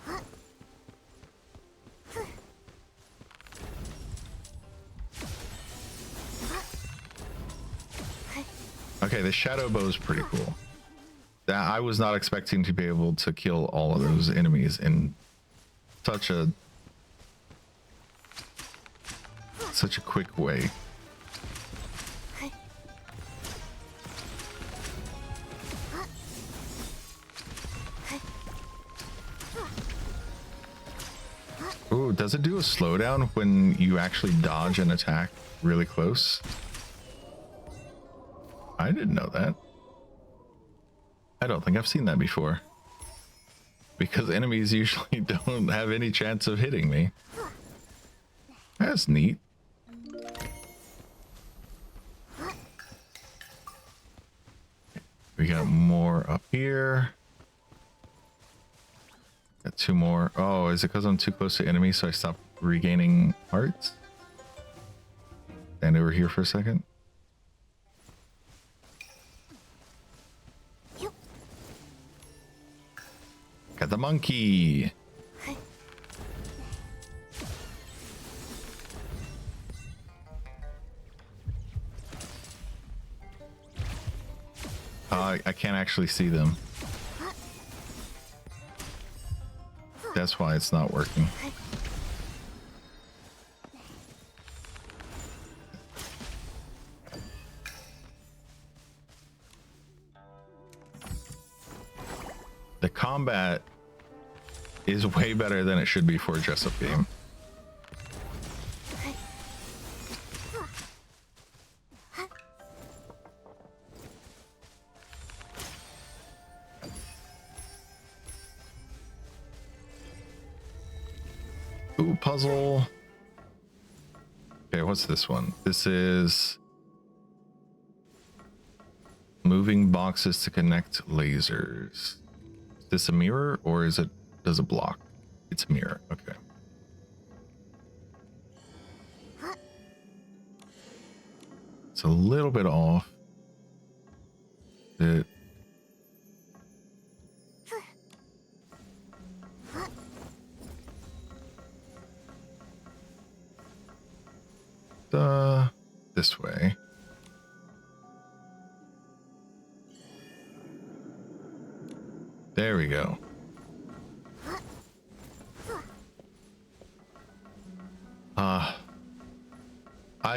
Okay, the shadow bow is pretty cool. I was not expecting to be able to kill all of those enemies in such a quick way. Ooh, does it do a slowdown when you actually dodge an attack really close? I didn't know that. I don't think I've seen that before. Because enemies usually don't have any chance of hitting me. That's neat. We got more up here. Got 2 more. Oh, is it because I'm too close to enemies so I stop regaining hearts? Stand over here for a second. Got the monkey. I can't actually see them. That's why it's not working. The combat is way better than it should be for a dress-up game. Ooh, puzzle. Okay, what's this one? This is moving boxes to connect lasers. Is this a mirror or is it, does it block? It's a mirror, okay. It's a little bit off. It this way. There we go.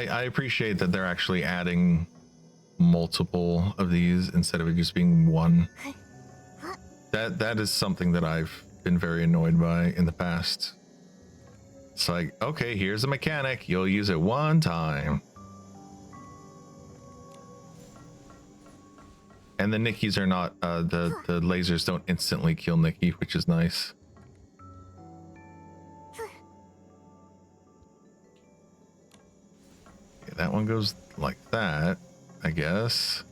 I appreciate that they're actually adding multiple of these instead of it just being one. That is something that I've been very annoyed by in the past. It's like, okay, here's a mechanic, you'll use it one time. And the Nickies are not, the lasers don't instantly kill Nikki, which is nice. Okay, that one goes like that, I guess.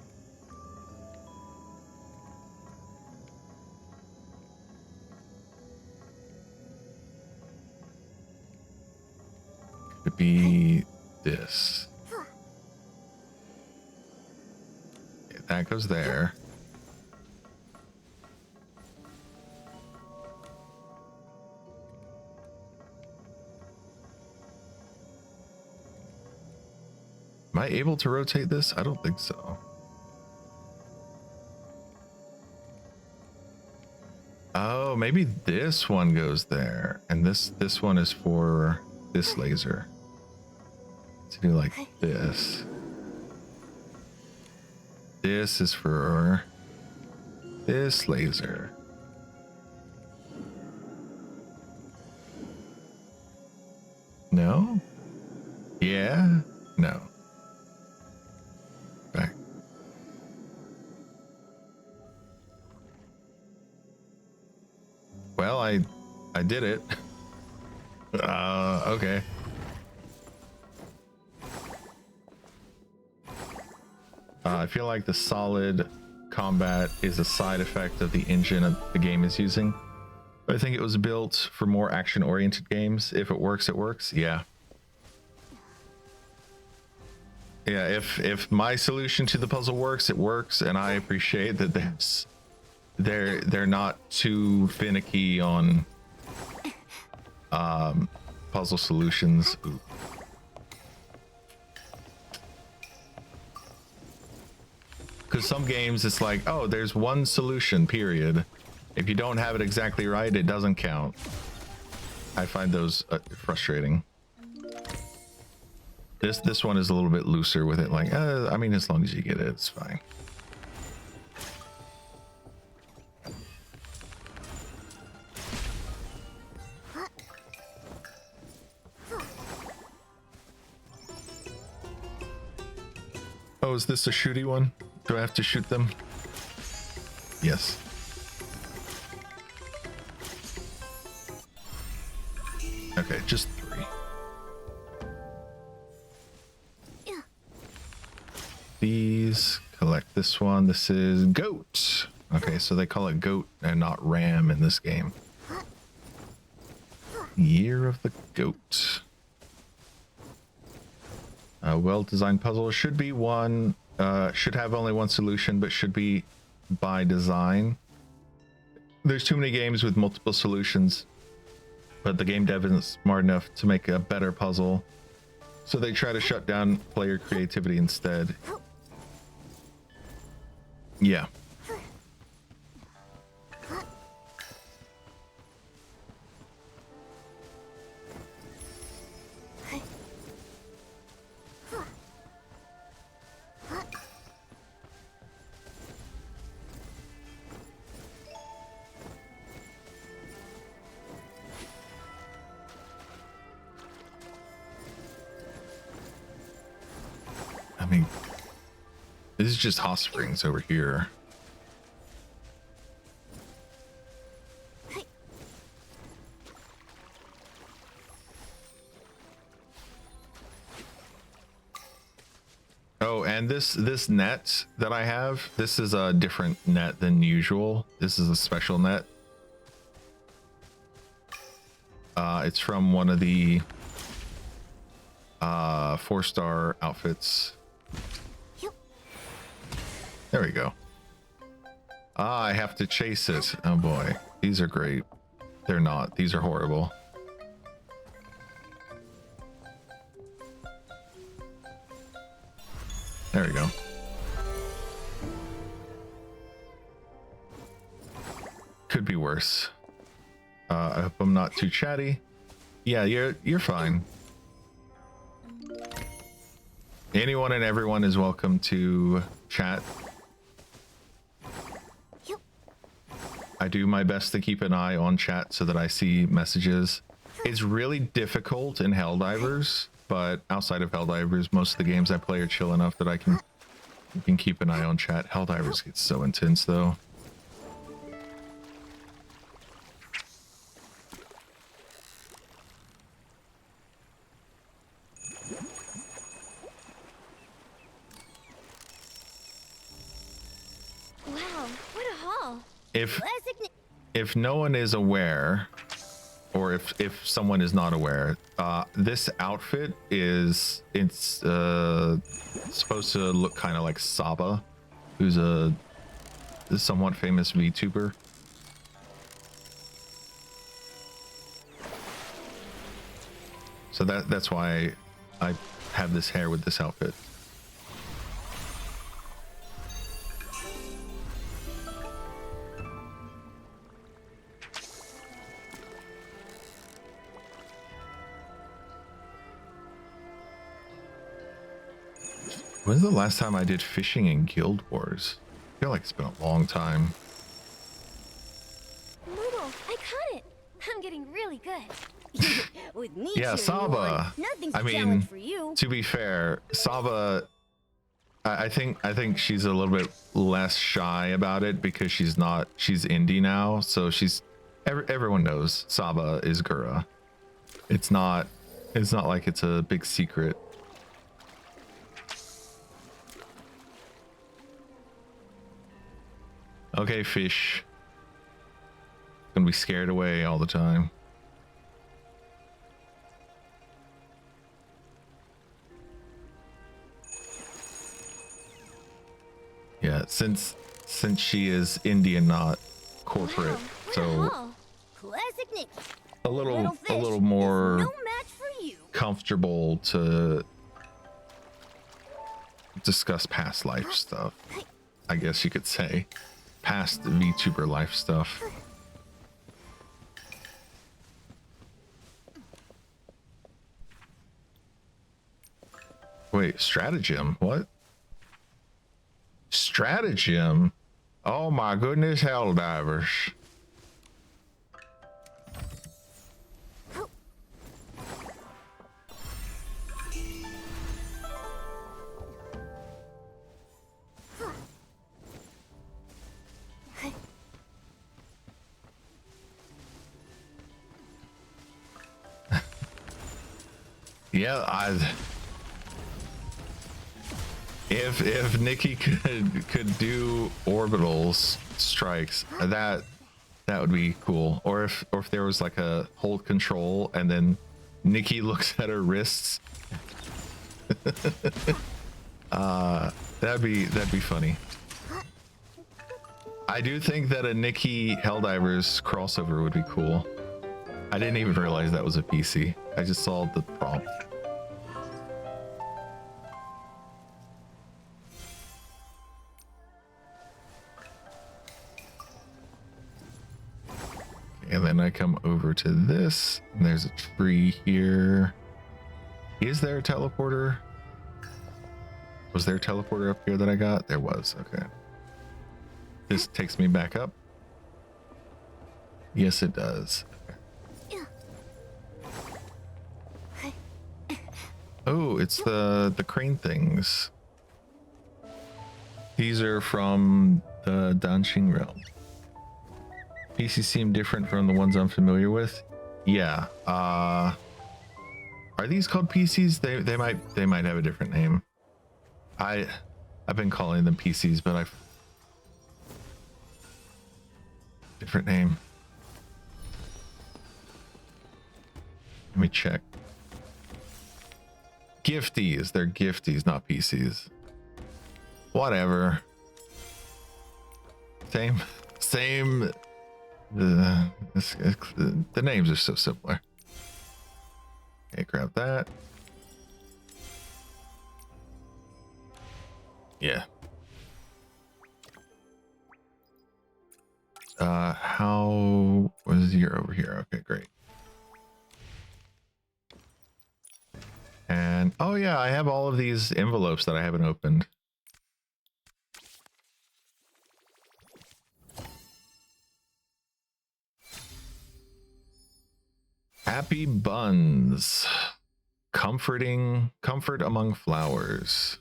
Could be this. Okay, that goes there. Am I able to rotate this? I don't think so. Oh, maybe this one goes there, and this one is for this laser. To do like this. This is for this laser. No? Yeah? No. Back. Well, I did it. Okay. I feel like the solid combat is a side effect of the engine the game is using. I think it was built for more action-oriented games. If it works, it works. Yeah. Yeah, if my solution to the puzzle works, it works, and I appreciate that they're not too finicky on puzzle solutions. Ooh. Because some games it's like, oh, there's one solution, period. If you don't have it exactly right, it doesn't count. I find those frustrating. This one is a little bit looser with it, like, I mean, as long as you get it, it's fine. Oh, is this a shooty one? Do I have to shoot them? Yes. Okay, just 3. Yeah. These, collect this one. This is goat. Okay, so they call it goat and not ram in this game. Year of the goat. A well-designed puzzle should be one, should have only one solution, but should be by design. There's too many games with multiple solutions, but the game dev isn't smart enough to make a better puzzle, so they try to shut down player creativity instead. Yeah. I mean, this is just hot springs over here. Oh, and this net that I have, this is a different net than usual. This is a special net. It's from one of the 4-star outfits. There we go. Ah, I have to chase it. Oh boy, these are great. They're not. These are horrible. There we go. Could be worse. I hope I'm not too chatty. Yeah, you're fine. Anyone and everyone is welcome to chat. I do my best to keep an eye on chat so that I see messages. It's really difficult in Helldivers, but outside of Helldivers, most of the games I play are chill enough that I can keep an eye on chat. Helldivers gets so intense though. Wow, what a haul. If no one is aware, or if someone is not aware, this outfit is supposed to look kind of like Saba, who's a somewhat famous VTuber. So that's why I have this hair with this outfit. When's the last time I did fishing in Guild Wars? I feel like it's been a long time. Moodle, I caught it. I'm getting really good. With me Yeah, Saba. Nothing's I a mean, challenge for you. to be fair, Saba, I think she's a little bit less shy about it because she's indie now, so everyone knows Saba is Gura. It's not like it's a big secret. Okay, fish. Gonna be scared away all the time. Yeah, since she is Indian, not corporate, Wow, what so a haul. Classic Nick. a little fish more is no match for you. comfortable to discuss past life stuff. I guess you could say past VTuber life stuff. Wait, stratagem? What? Stratagem? Oh my goodness, Helldivers. Yeah, if Nikki could do orbital strikes, that would be cool. Or if there was like a hold control and then Nikki looks at her wrists. That'd be funny. I do think that a Nikki Helldivers crossover would be cool. I didn't even realize that was a PC. I just saw the prompt. And then I come over to this, and there's a tree here. Is there a teleporter? Was there a teleporter up here that I got? There was, okay. This takes me back up. Yes, it does. Oh, it's the crane things. These are from the Dancing Realm. PCs seem different from the ones I'm familiar with. Yeah. Are these called PCs? They might have a different name. I've been calling them PCs, but I've different name. Let me check. Gifties. They're gifties, not PCs. Whatever. Same. The names are so similar. Okay, grab that. Yeah. How was your over here? Okay, great. And oh yeah, I have all of these envelopes that I haven't opened. Happy buns. Comfort among flowers.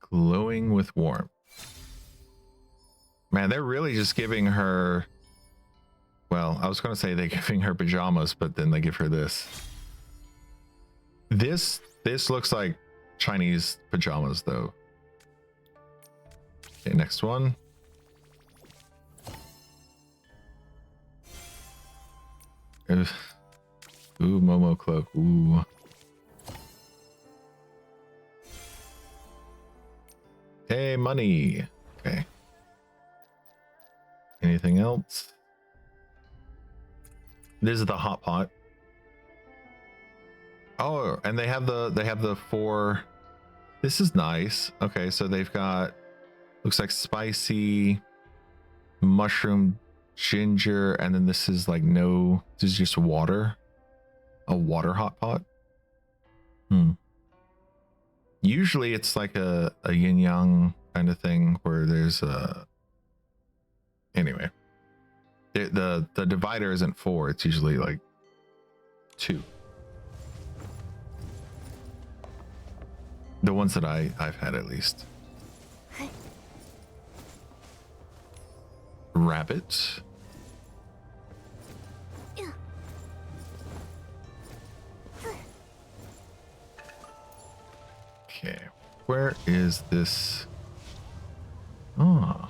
Glowing with warmth. Man, they're really just giving her, well, I was going to say they're giving her pajamas, but then they give her this. This looks like Chinese pajamas though. Okay, next one. Ooh, Momo cloak. Ooh. Hey, money. Okay. Anything else? This is the hot pot. Oh, and they have the 4. This is nice. Okay, so they've got, looks like spicy, mushroom, ginger, and then this is like this is just water. A water hot pot. Usually it's like a yin yang kind of thing where there's a, anyway. The divider isn't 4, it's usually like 2. The ones that I've had at least. Rabbit. Okay, where is this? Oh,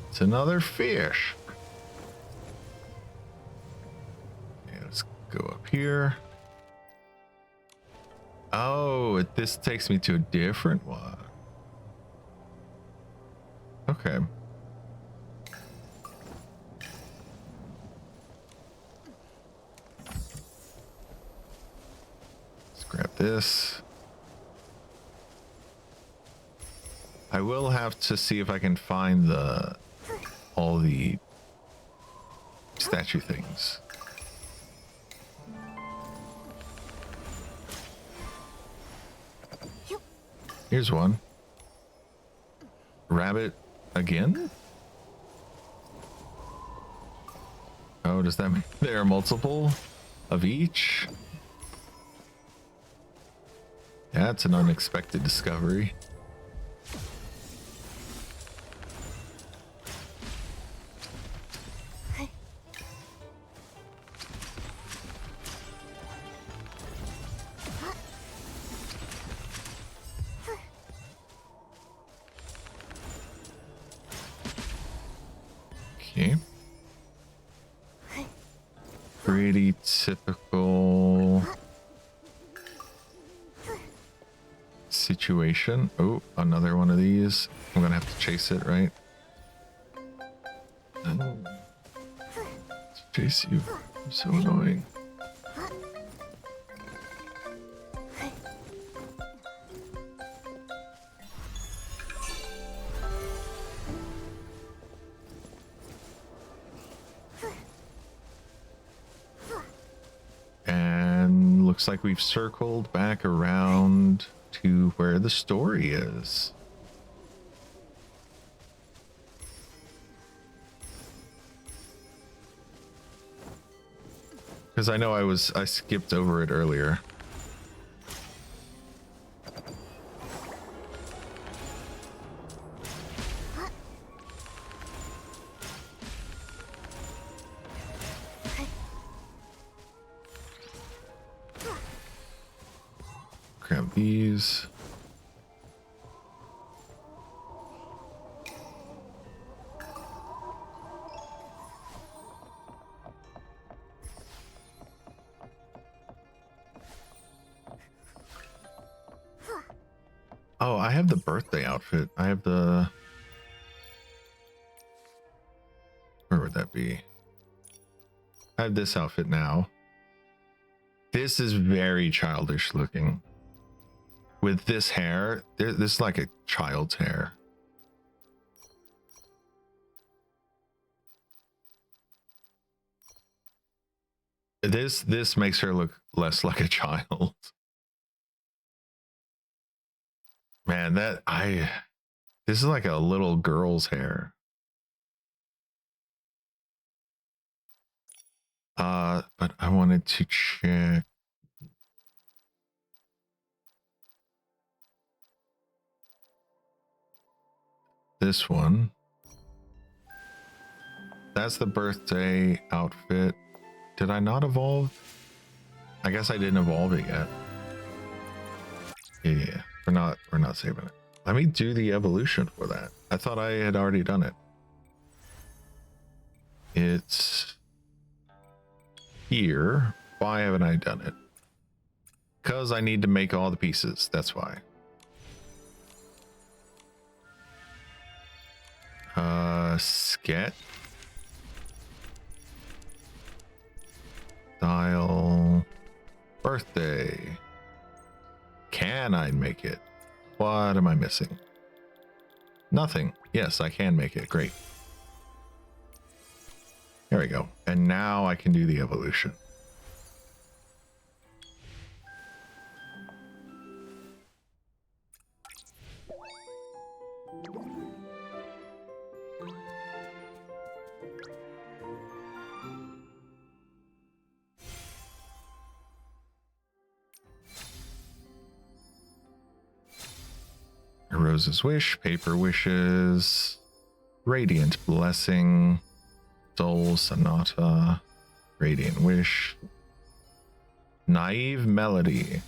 it's another fish. Okay, let's go up here. Oh, this takes me to a different one. Okay. Let's grab this. I will have to see if I can find all the statue things. Here's one. Rabbit again? Oh, does that mean there are multiple of each? That's an unexpected discovery. Okay. Pretty typical situation. Oh, another one of these. I'm gonna have to chase it, right? Chase you. I'm so annoying. And looks like we've circled back around to where the story is. Because I know I skipped over it earlier. Grab these. Oh, I have the birthday outfit. I have the... Where would that be? I have this outfit now. This is very childish looking. With this hair, this is like a child's hair. This makes her look less like a child. Man, this is like a little girl's hair. But I wanted to check. This one. That's the birthday outfit. Did I not evolve? I guess I didn't evolve it yet. Yeah, we're not saving it. Let me do the evolution for that. I thought I had already done it. It's here. Why haven't I done it? Because I need to make all the pieces. That's why. Sketch. Style. Birthday. Can I make it? What am I missing? Nothing. Yes, I can make it. Great. There we go. And now I can do the evolution. A Rose's Wish, Paper Wishes, Radiant Blessing, Soul Sonata, Radiant Wish, Naive Melody,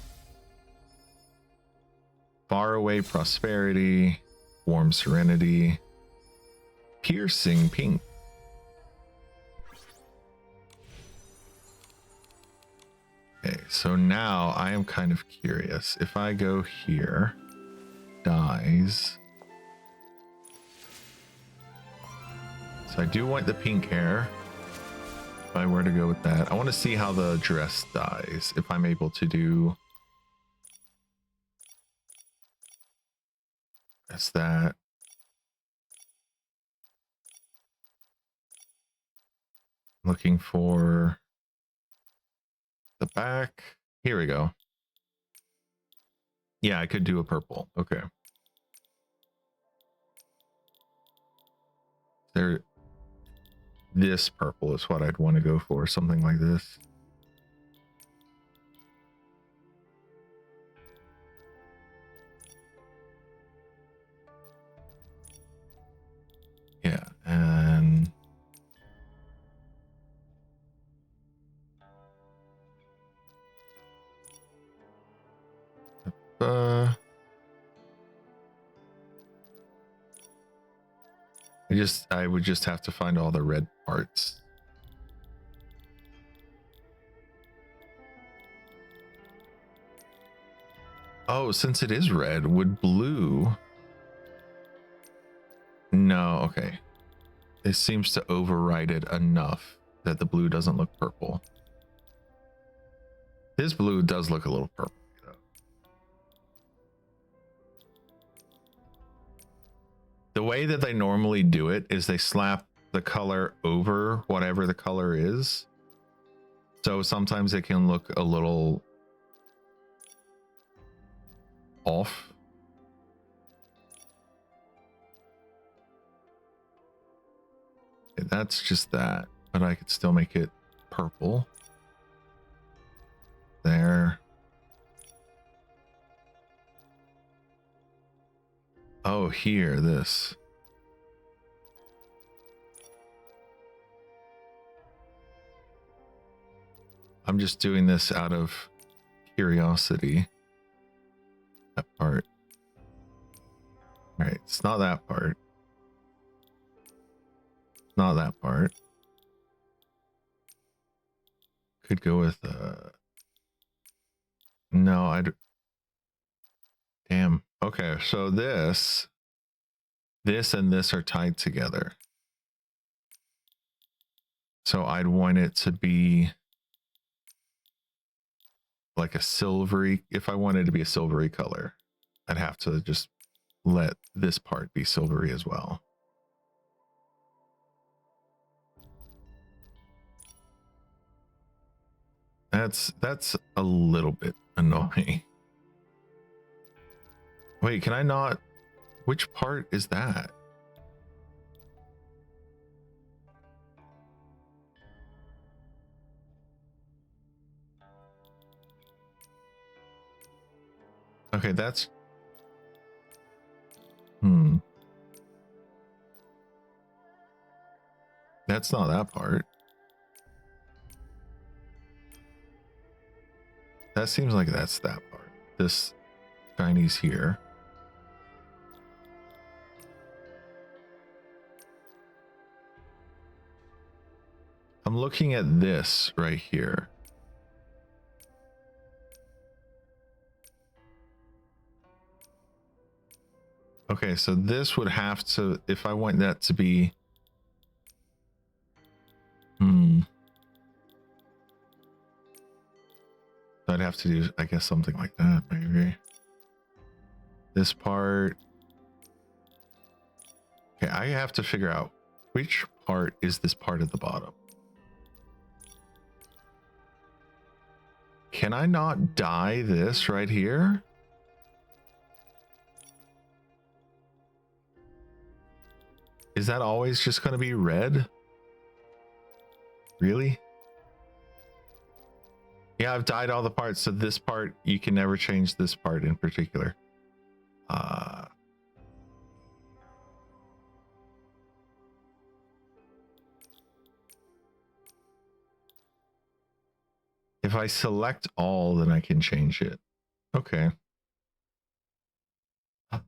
Faraway Prosperity, Warm Serenity, Piercing Pink. Okay, so now I am kind of curious. If I go here, dies. So I do want the pink hair. If I were to go with that, I want to see how the dress dies. If I'm able to do... That's that. Looking for the back. Here we go. Yeah, I could do a purple. Okay. There. This purple is what I'd want to go for. Something like this. Yeah, and... I would just have to find all the red parts. Oh, since it is red, would blue... No, okay. It seems to override it enough that the blue doesn't look purple. This blue does look a little purple, though. The way that they normally do it is they slap the color over whatever the color is. So sometimes it can look a little off. That's just that, but I could still make it purple. There. Oh, here, this. I'm just doing this out of curiosity. That part. All right, it's not that part. Not that part. Could go with no, damn. Okay, so this and this are tied together. So I'd want it to be like a silvery. If I wanted it to be a silvery color, I'd have to just let this part be silvery as well. That's a little bit annoying. Wait, can I not? Which part is that? Okay, that's That's not that part. That seems like that's that part. This Chinese here. I'm looking at this right here. Okay, so this would have to, if I want that to be, I'd have to do, I guess, something like that, maybe. This part. Okay, I have to figure out which part is this part at the bottom. Can I not dye this right here? Is that always just going to be red? Really? Yeah, I've dyed all the parts, so this part, you can never change this part in particular. If I select all, then I can change it. Okay. And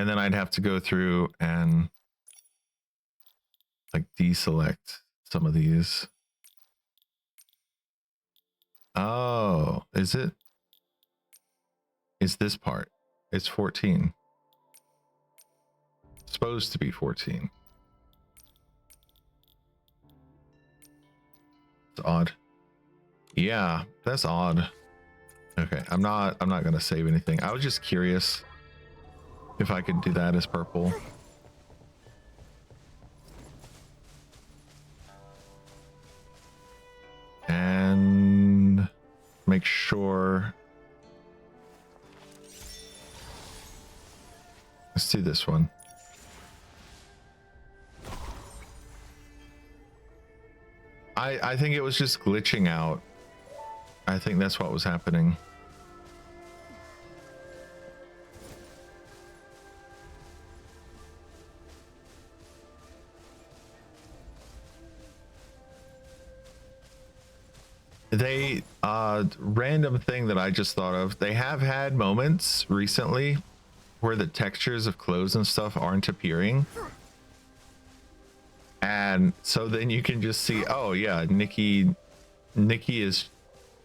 then I'd have to go through and like deselect some of these. Oh, is it? Is this part? It's 14. It's supposed to be 14. It's odd. Yeah, that's odd. Okay, I'm not gonna save anything. I was just curious if I could do that as purple. And make sure. Let's do this one. I think it was just glitching out. I think that's what was happening. They random thing that I just thought of, they have had moments recently where the textures of clothes and stuff aren't appearing, and so then you can just see, oh yeah, Nikki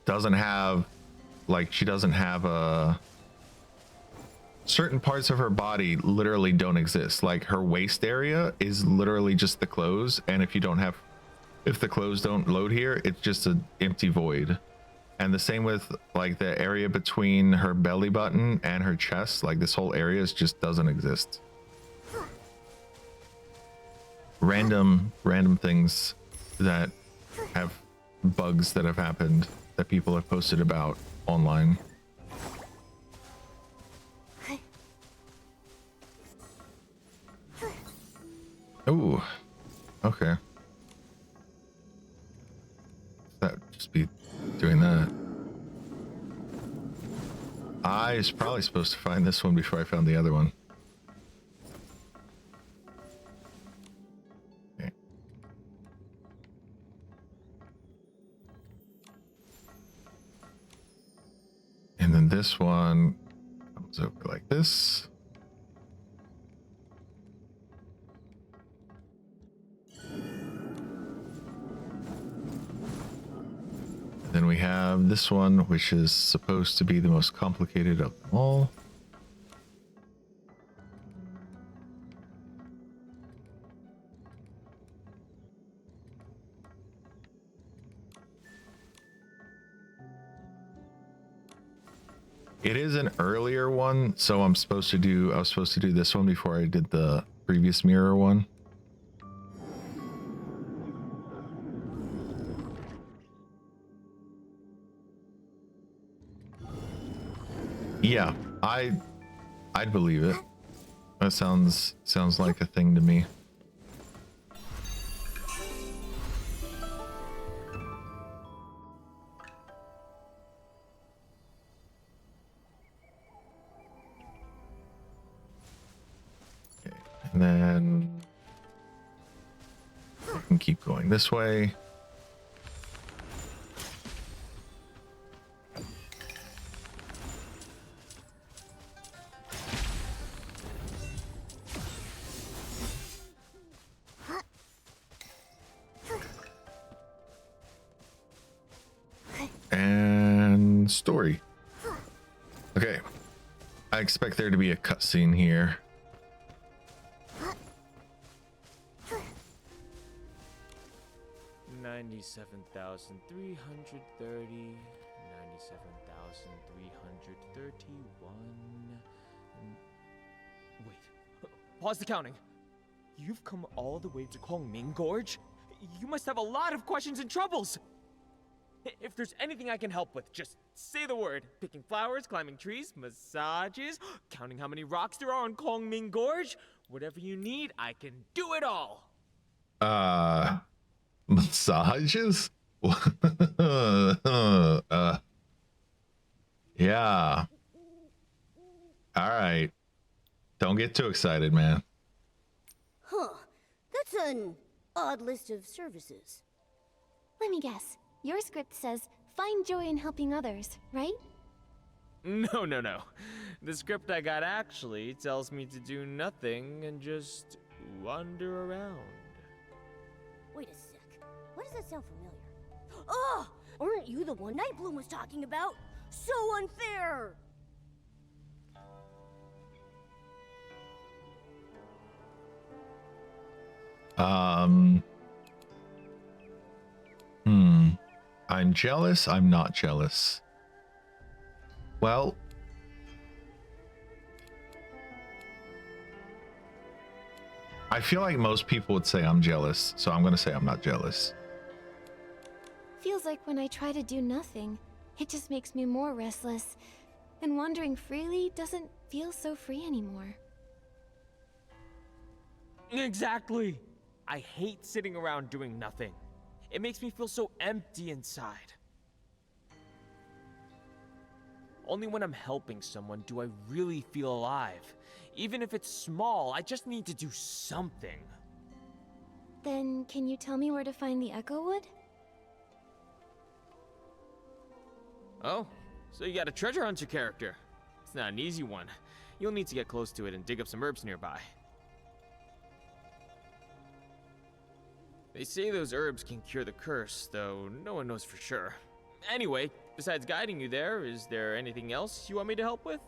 doesn't have, like, she doesn't have a certain parts of her body literally don't exist. Like her waist area is literally just the clothes, and if the clothes don't load here, it's just an empty void. And the same with like the area between her belly button and her chest, like this whole area just doesn't exist. Random things that have bugs that have happened that people have posted about online. Ooh, okay. That just be doing that. I was probably supposed to find this one before I found the other one. Okay. And then this one comes over like this. And then then we have this one, which is supposed to be the most complicated of them all. It is an earlier one, so I was supposed to do this one before I did the previous mirror one. Yeah, I'd believe it. That sounds like a thing to me. Okay, and then I can keep going this way. And story. Okay, I expect there to be a cutscene here. $97,330, $97,331. Wait, pause the counting. You've come all the way to Kwangming Gorge? You must have a lot of questions and troubles. If there's anything I can help with, just say the word. Picking flowers, climbing trees, massages, counting how many rocks there are on Kwangming Gorge. Whatever you need, I can do it all. Massages? Yeah. All right. Don't get too excited, man. Huh. That's an odd list of services. Let me guess. Your script says, find joy in helping others, right? No. The script I got actually tells me to do nothing and just wander around. Wait a sec. Why does that sound familiar? Oh! Aren't you the one Nightbloom was talking about? So unfair! I'm jealous. I'm not jealous. Well, I feel like most people would say I'm jealous, so I'm gonna say I'm not jealous. Feels like when I try to do nothing, it just makes me more restless. And wandering freely doesn't feel so free anymore. Exactly. I hate sitting around doing nothing. It makes me feel so empty inside. Only when I'm helping someone do I really feel alive. Even if it's small, I just need to do something. Then, can you tell me where to find the Echo Wood? Oh, so you got a treasure hunter character. It's not an easy one. You'll need to get close to it and dig up some herbs nearby. They say those herbs can cure the curse, though no one knows for sure. Anyway, besides guiding you there, is there anything else you want me to help with?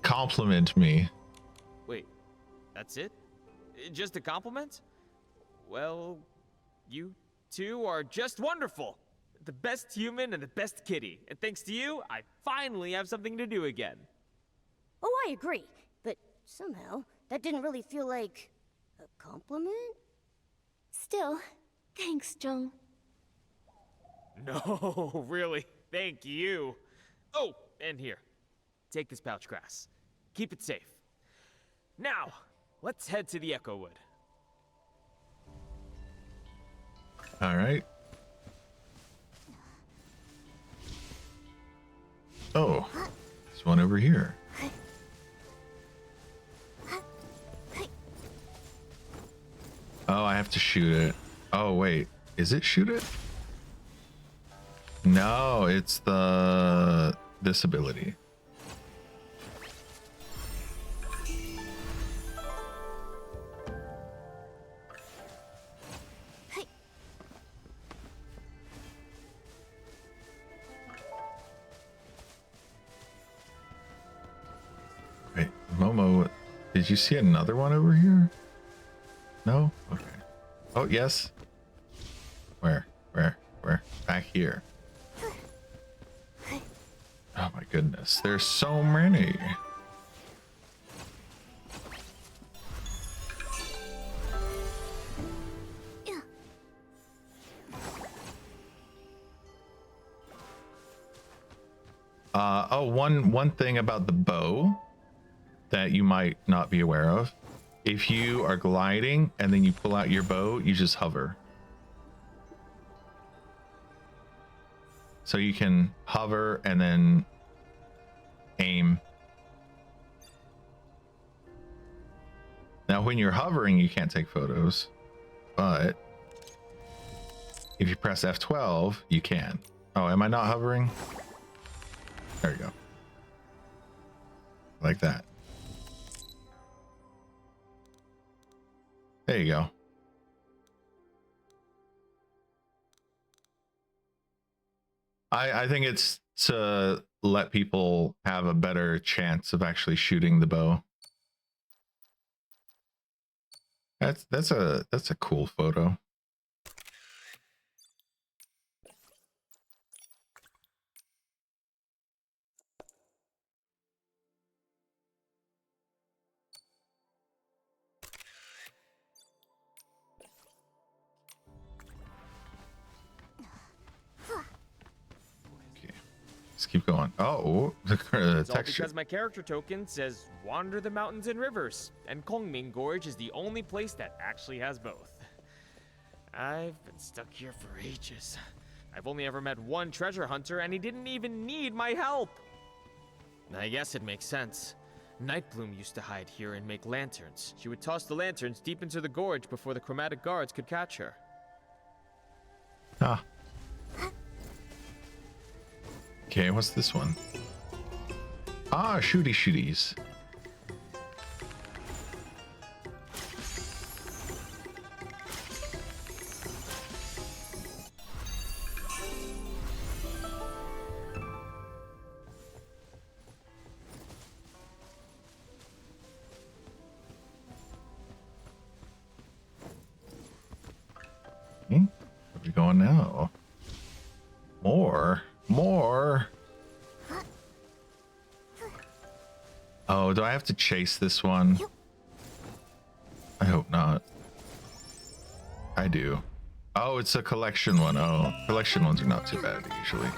Compliment me. Wait, that's it? Just a compliment? Well, you two are just wonderful. The best human and the best kitty. And thanks to you, I finally have something to do again. Oh, I agree. But somehow, that didn't really feel like a compliment? Still, thanks, Jung. No, really, thank you. Oh, and here, take this pouch grass. Keep it safe. Now, let's head to the Echo Wood. All right. Oh, there's one over here. Oh, I have to shoot it. Oh, wait. Is it shoot it? No, it's this ability. Did you see another one over here? No? Okay. Oh, yes. Where? Back here. Oh my goodness. There's so many. One thing about the bow that you might not be aware of. If you are gliding and then you pull out your bow, you just hover. So you can hover and then aim. Now, when you're hovering, you can't take photos, but if you press F12, you can. Oh, am I not hovering? There you go. Like that. There you go. I think it's to let people have a better chance of actually shooting the bow. That's a cool photo. Keep going. Oh, the It's all texture. because my character token says wander the mountains and rivers, and Kongming Gorge is the only place that actually has both. I've been stuck here for ages. I've only ever met one treasure hunter, and he didn't even need my help. I guess it makes sense. Nightbloom used to hide here and make lanterns. She would toss the lanterns deep into the gorge before the chromatic guards could catch her. Ah. Okay, what's this one? Ah, shooties. Okay, where are we going now? More. Oh, do I have to chase this one? I hope not. I do. Oh, it's a collection one. Oh, collection ones are not too bad usually.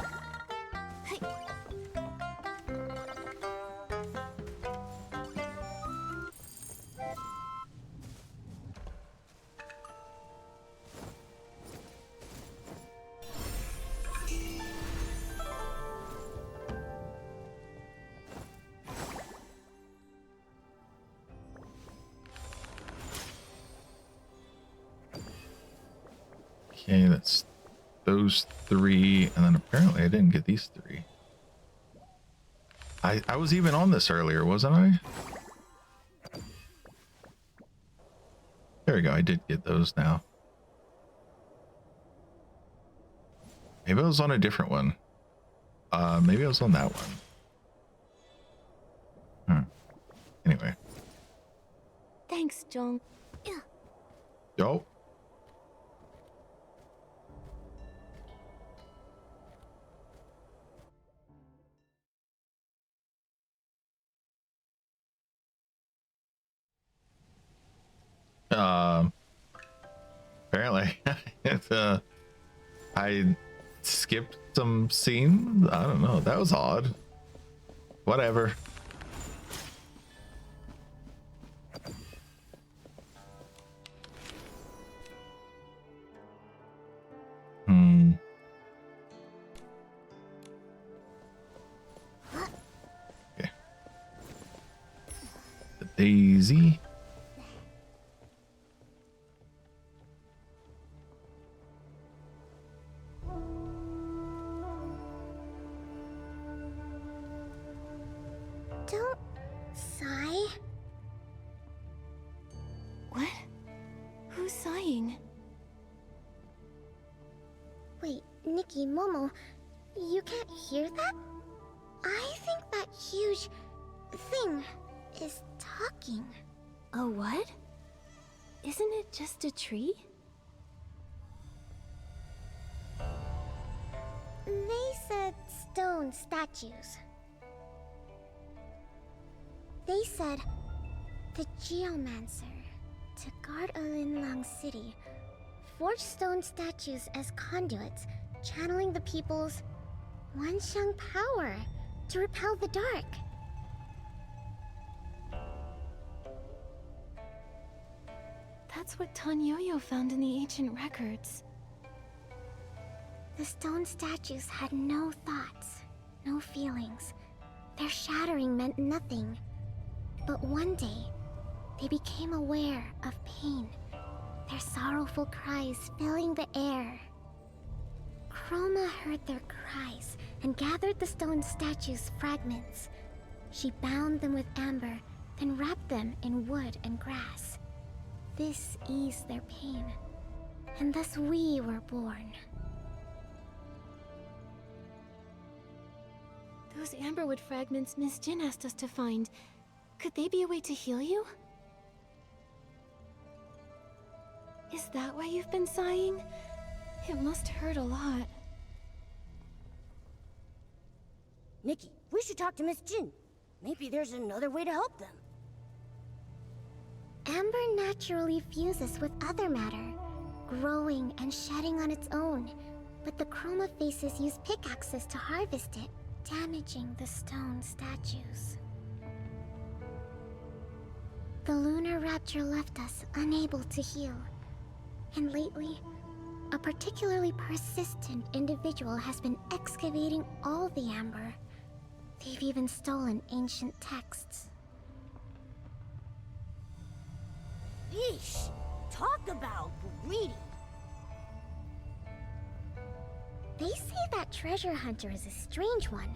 Okay, that's those three, and then apparently I didn't get these three. I was even on this earlier, wasn't I? There we go, I did get those now. Maybe I was on a different one. Maybe I was on that one. Anyway. Thanks, Jong. Yo. Apparently it's, I skipped some scenes. I don't know. That was odd. Whatever. Okay. The daisy. Don't sigh. What? Who's sighing? Wait, Nikki, Momo, you can't hear that? I think that huge thing is talking. A what? Isn't it just a tree? They said stone statues. They said the Geomancer, to guard Alin Lang City, forged stone statues as conduits, channeling the people's Wanxiang power to repel the dark. That's what Tan Yo-Yo found in the ancient records. The stone statues had no thoughts, no feelings. Their shattering meant nothing. But one day, they became aware of pain, their sorrowful cries filling the air. Chroma heard their cries and gathered the stone statues' fragments. She bound them with amber, then wrapped them in wood and grass. This eased their pain, and thus we were born. Those amberwood fragments Miss Jin asked us to find, could they be a way to heal you? Is that why you've been sighing? It must hurt a lot. Nikki, we should talk to Miss Jin. Maybe there's another way to help them. Amber naturally fuses with other matter, growing and shedding on its own. But the Chroma faces use pickaxes to harvest it, damaging the stone statues. The lunar rapture left us unable to heal. And lately, a particularly persistent individual has been excavating all the amber. They've even stolen ancient texts. Yeesh! Talk about greedy! They say that treasure hunter is a strange one.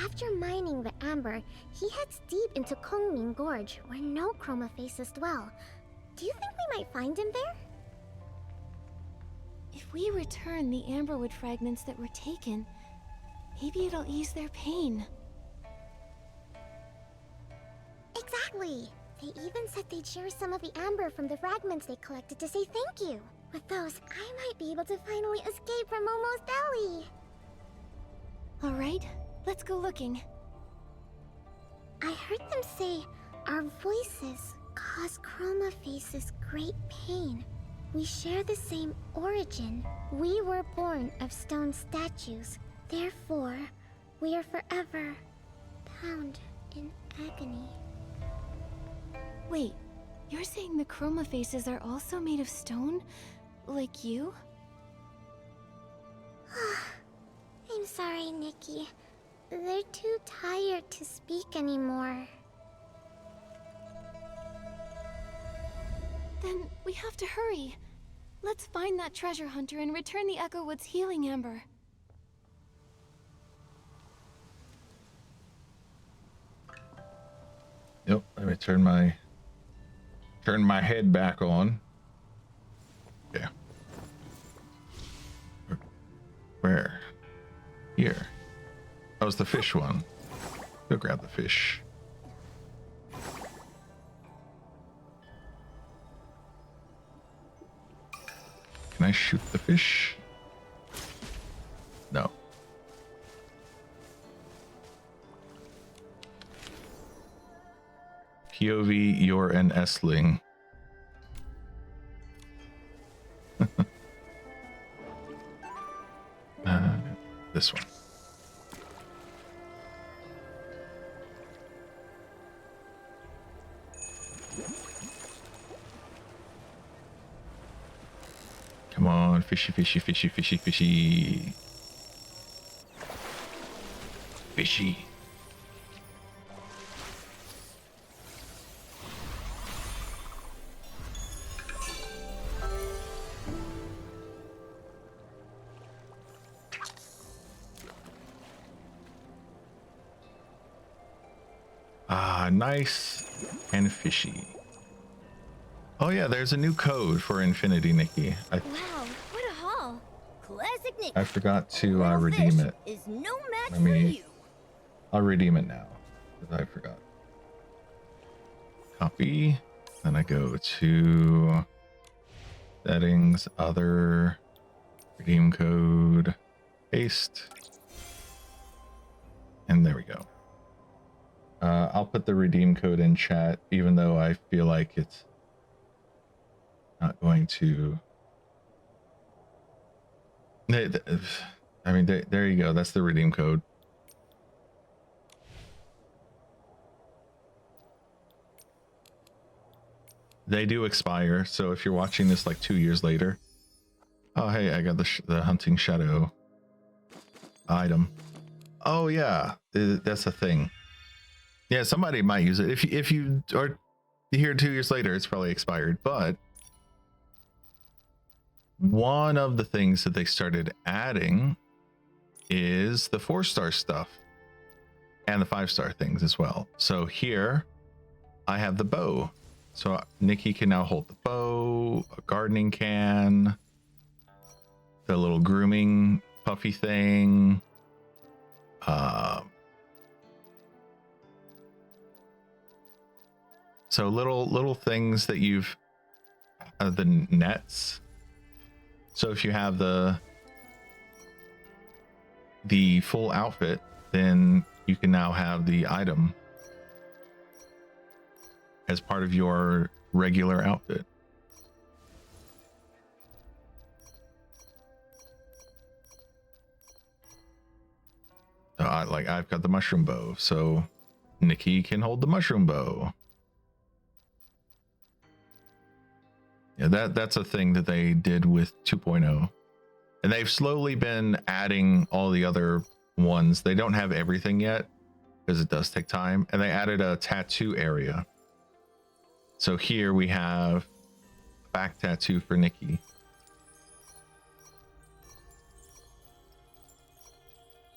After mining the amber, he heads deep into Kongming Gorge, where no Chroma faces dwell. Do you think we might find him there? If we return the amberwood fragments that were taken, maybe it'll ease their pain. Exactly! They even said they'd share some of the amber from the fragments they collected to say thank you. With those, I might be able to finally escape from Momo's belly. Alright, let's go looking. I heard them say our voices cause Chroma faces great pain. We share the same origin. We were born of stone statues. Therefore, we are forever bound in agony. Wait, you're saying the Chroma faces are also made of stone? Like you? I'm sorry, Nikki. They're too tired to speak anymore. Then we have to hurry. Let's find that treasure hunter and return the Echo Wood's healing amber. Yep, let me turn my head back on. Yeah. Where? Here. That was the fish one. Go grab the fish. Can I shoot the fish? No. POV, you're an S-ling. This one. Come on, fishy, fishy, fishy, fishy, fishy. Fishy. Ah, nice and fishy. Oh yeah, there's a new code for Infinity, Nikki. Wow, what a haul! Classic Nikki. I forgot to Little redeem fish it. Is no match Let for me- you. I'll redeem it now, because I forgot. Copy. Then I go to settings, other, redeem code, paste. And there we go. I'll put the redeem code in chat, even though I feel like it's not going to. I mean, there you go. That's the redeem code. They do expire, so if you're watching this like 2 years later, oh hey, I got the hunting shadow item. Oh yeah, that's a thing. Yeah, somebody might use it. If you are here 2 years later, it's probably expired. But one of the things that they started adding is the 4-star stuff and the 5-star things as well. So here I have the bow. So Nikki can now hold the bow, a gardening can, the little grooming puffy thing. So little things that you've the nets. So if you have the full outfit, then you can now have the item as part of your regular outfit. So I've got the mushroom bow, so Nikki can hold the mushroom bow. Yeah, that's a thing that they did with 2.0. And they've slowly been adding all the other ones. They don't have everything yet because it does take time. And they added a tattoo area. So here we have a back tattoo for Nikki.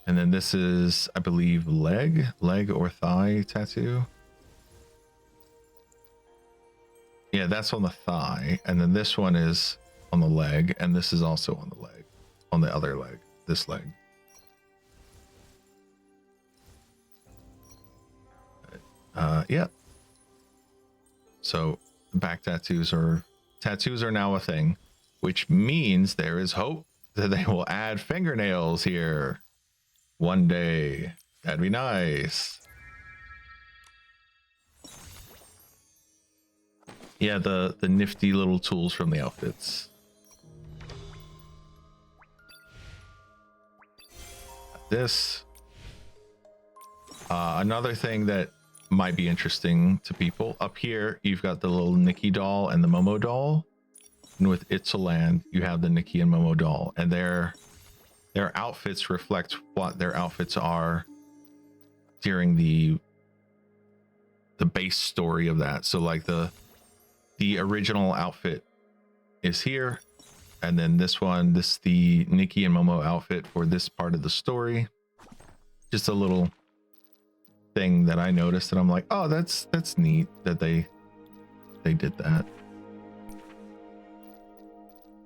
And then this is, I believe, leg or thigh tattoo. Yeah, that's on the thigh. And then this one is on the leg. And this is also on the leg, on the other leg, this leg. Yeah. So back tattoos are now a thing, which means there is hope that they will add fingernails here one day. That'd be nice. Yeah, the nifty little tools from the outfits. This. Another thing that might be interesting to people. Up here, you've got the little Nikki doll and the Momo doll. And with It's a Land, you have the Nikki and Momo doll. And their outfits reflect what their outfits are during the base story of that. So like the original outfit is here. And then this one, this is the Nikki and Momo outfit for this part of the story. Just a little thing that I noticed, and I'm like, oh, that's neat that they did that.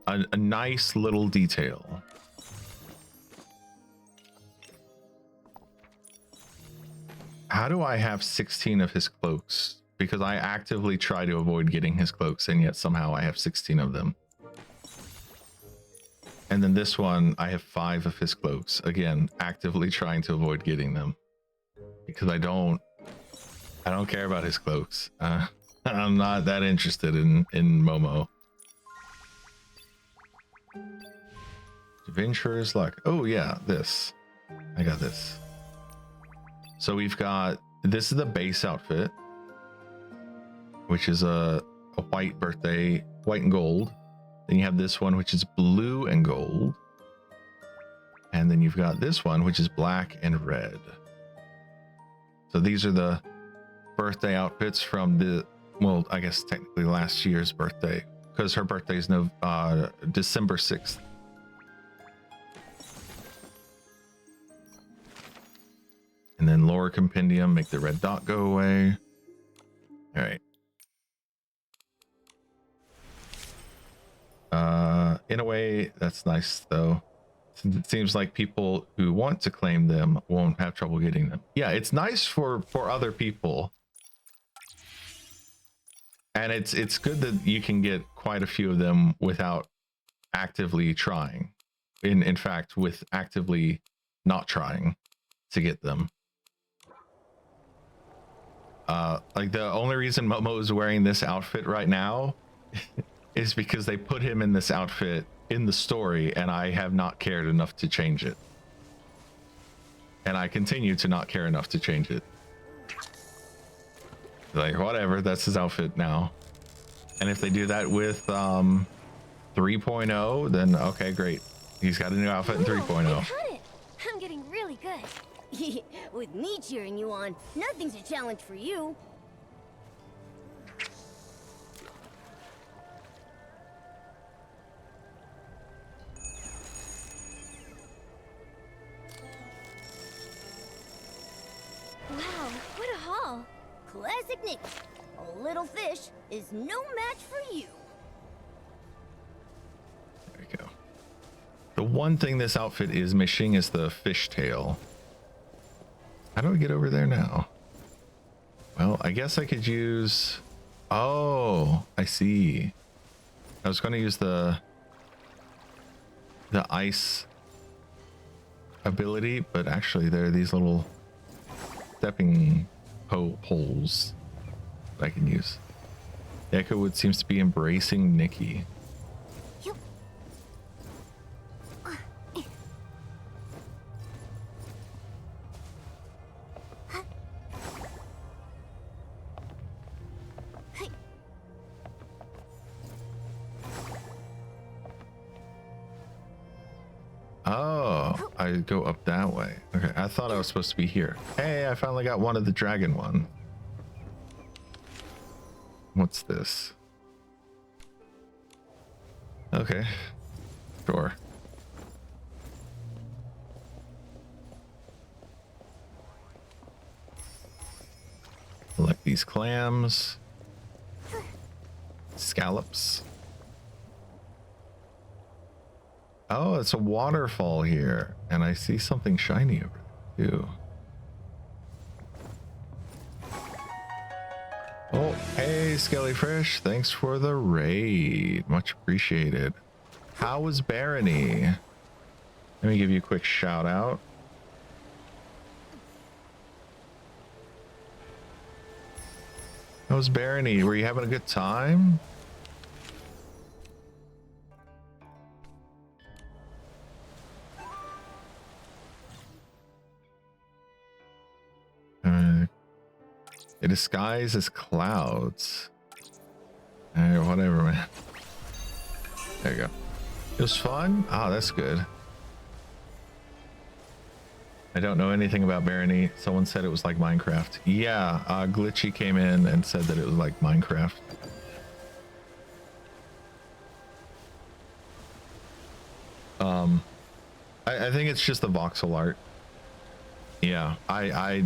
A nice little detail. How do I have 16 of his cloaks? Because I actively try to avoid getting his cloaks, and yet somehow I have 16 of them. And then this one, I have 5 of his cloaks. Again, actively trying to avoid getting them. Because I don't care about his cloaks. I'm not that interested in Momo. Adventurer's Luck. Oh yeah, this. I got this. So we've got, this is the base outfit, which is a white birthday, white and gold. Then you have this one, which is blue and gold. And then you've got this one, which is black and red. So these are the birthday outfits from the, well, I guess technically last year's birthday, because her birthday is December 6th. And then lore compendium, make the red dot go away. All right. In a way, that's nice though. It seems like people who want to claim them won't have trouble getting them. Yeah, it's nice for other people. And it's good that you can get quite a few of them without actively trying. In fact, with actively not trying to get them. Like the only reason Momo is wearing this outfit right now is because they put him in this outfit in the story, and I have not cared enough to change it. And I continue to not care enough to change it. Like, whatever, that's his outfit now. And if they do that with 3.0, then okay, great. He's got a new outfit in 3.0. I got it. I'm getting really good. With me cheering you on, nothing's a challenge for you. Wow, what a haul. Classic Nikki. A little fish is no match for you. There we go. The one thing this outfit is missing is the fishtail. How do I get over there now? Well, I guess I could use... Oh, I see. I was going to use the ice ability, but actually there are these little stepping poles that I can use. Echowood seems to be embracing Nikki. Oh, I go up that way. Okay, I thought I was supposed to be here. Hey, I finally got one of the dragon one. What's this? Okay, sure. Collect these clams. Scallops. Oh, it's a waterfall here, and I see something shiny over there too. Oh, hey, Skellyfresh, thanks for the raid. Much appreciated. How was Barony? Let me give you a quick shout out. How was Barony? Were you having a good time? It disguised as clouds. Whatever, man. There you go. It was fun. Oh, that's good. I don't know anything about Barony. Someone said it was like Minecraft. Yeah, Glitchy came in and said that it was like Minecraft. I think it's just the voxel art. Yeah, I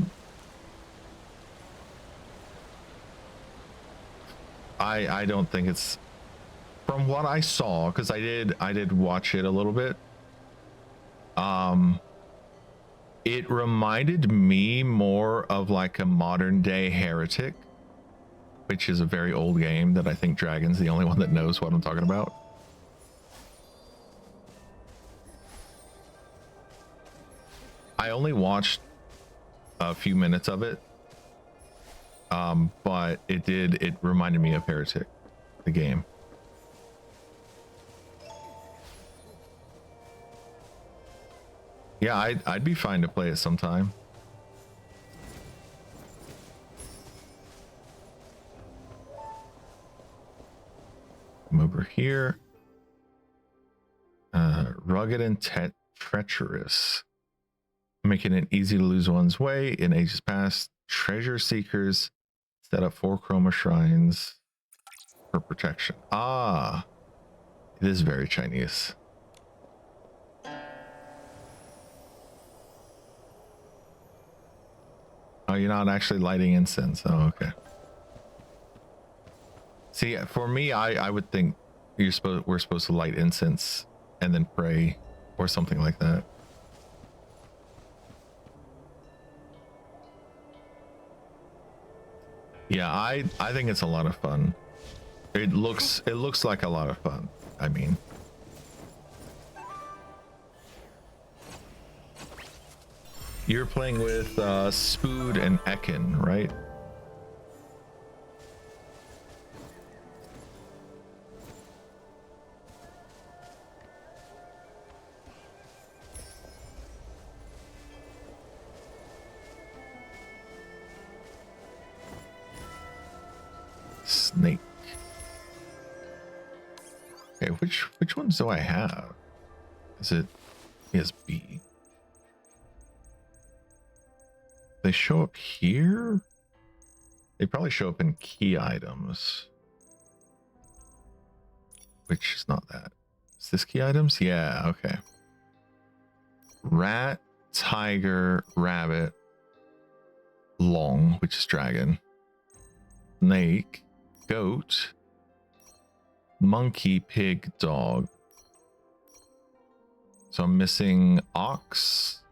don't think it's, from what I saw, because I did watch it a little bit. It reminded me more of like a modern day Heretic, which is a very old game that I think Dragon's the only one that knows what I'm talking about. I only watched a few minutes of it. But it reminded me of Heretic, the game. Yeah, I'd be fine to play it sometime. Come over here. Rugged and treacherous. Making it easy to lose one's way in ages past. Treasure seekers set up 4 chroma shrines for protection. Ah, it is very Chinese. Oh, you're not actually lighting incense. Oh, okay. See, for me, I would think we're supposed to light incense and then pray or something like that. Yeah, I think it's a lot of fun. It looks like a lot of fun. I mean, you're playing with Spood and Ekin, right? Snake. Okay, which ones do I have? Is it B? They show up here? They probably show up in key items. Which is not that. Is this key items? Yeah, okay. Rat, tiger, rabbit, long, which is dragon, snake, goat, monkey, pig, dog. So I'm missing ox,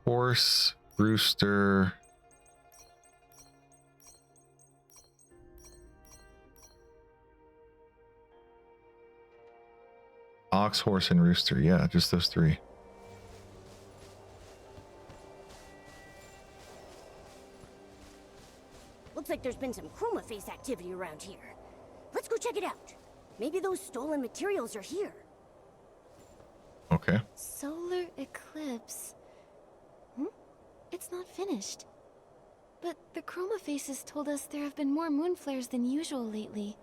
horse, rooster, ox, horse, and rooster. Yeah, just those three. Looks like there's been some chroma face activity around here. Let's go check it out. Maybe those stolen materials are here. Okay. Solar eclipse. It's not finished. But the chroma faces told us there have been more moon flares than usual lately,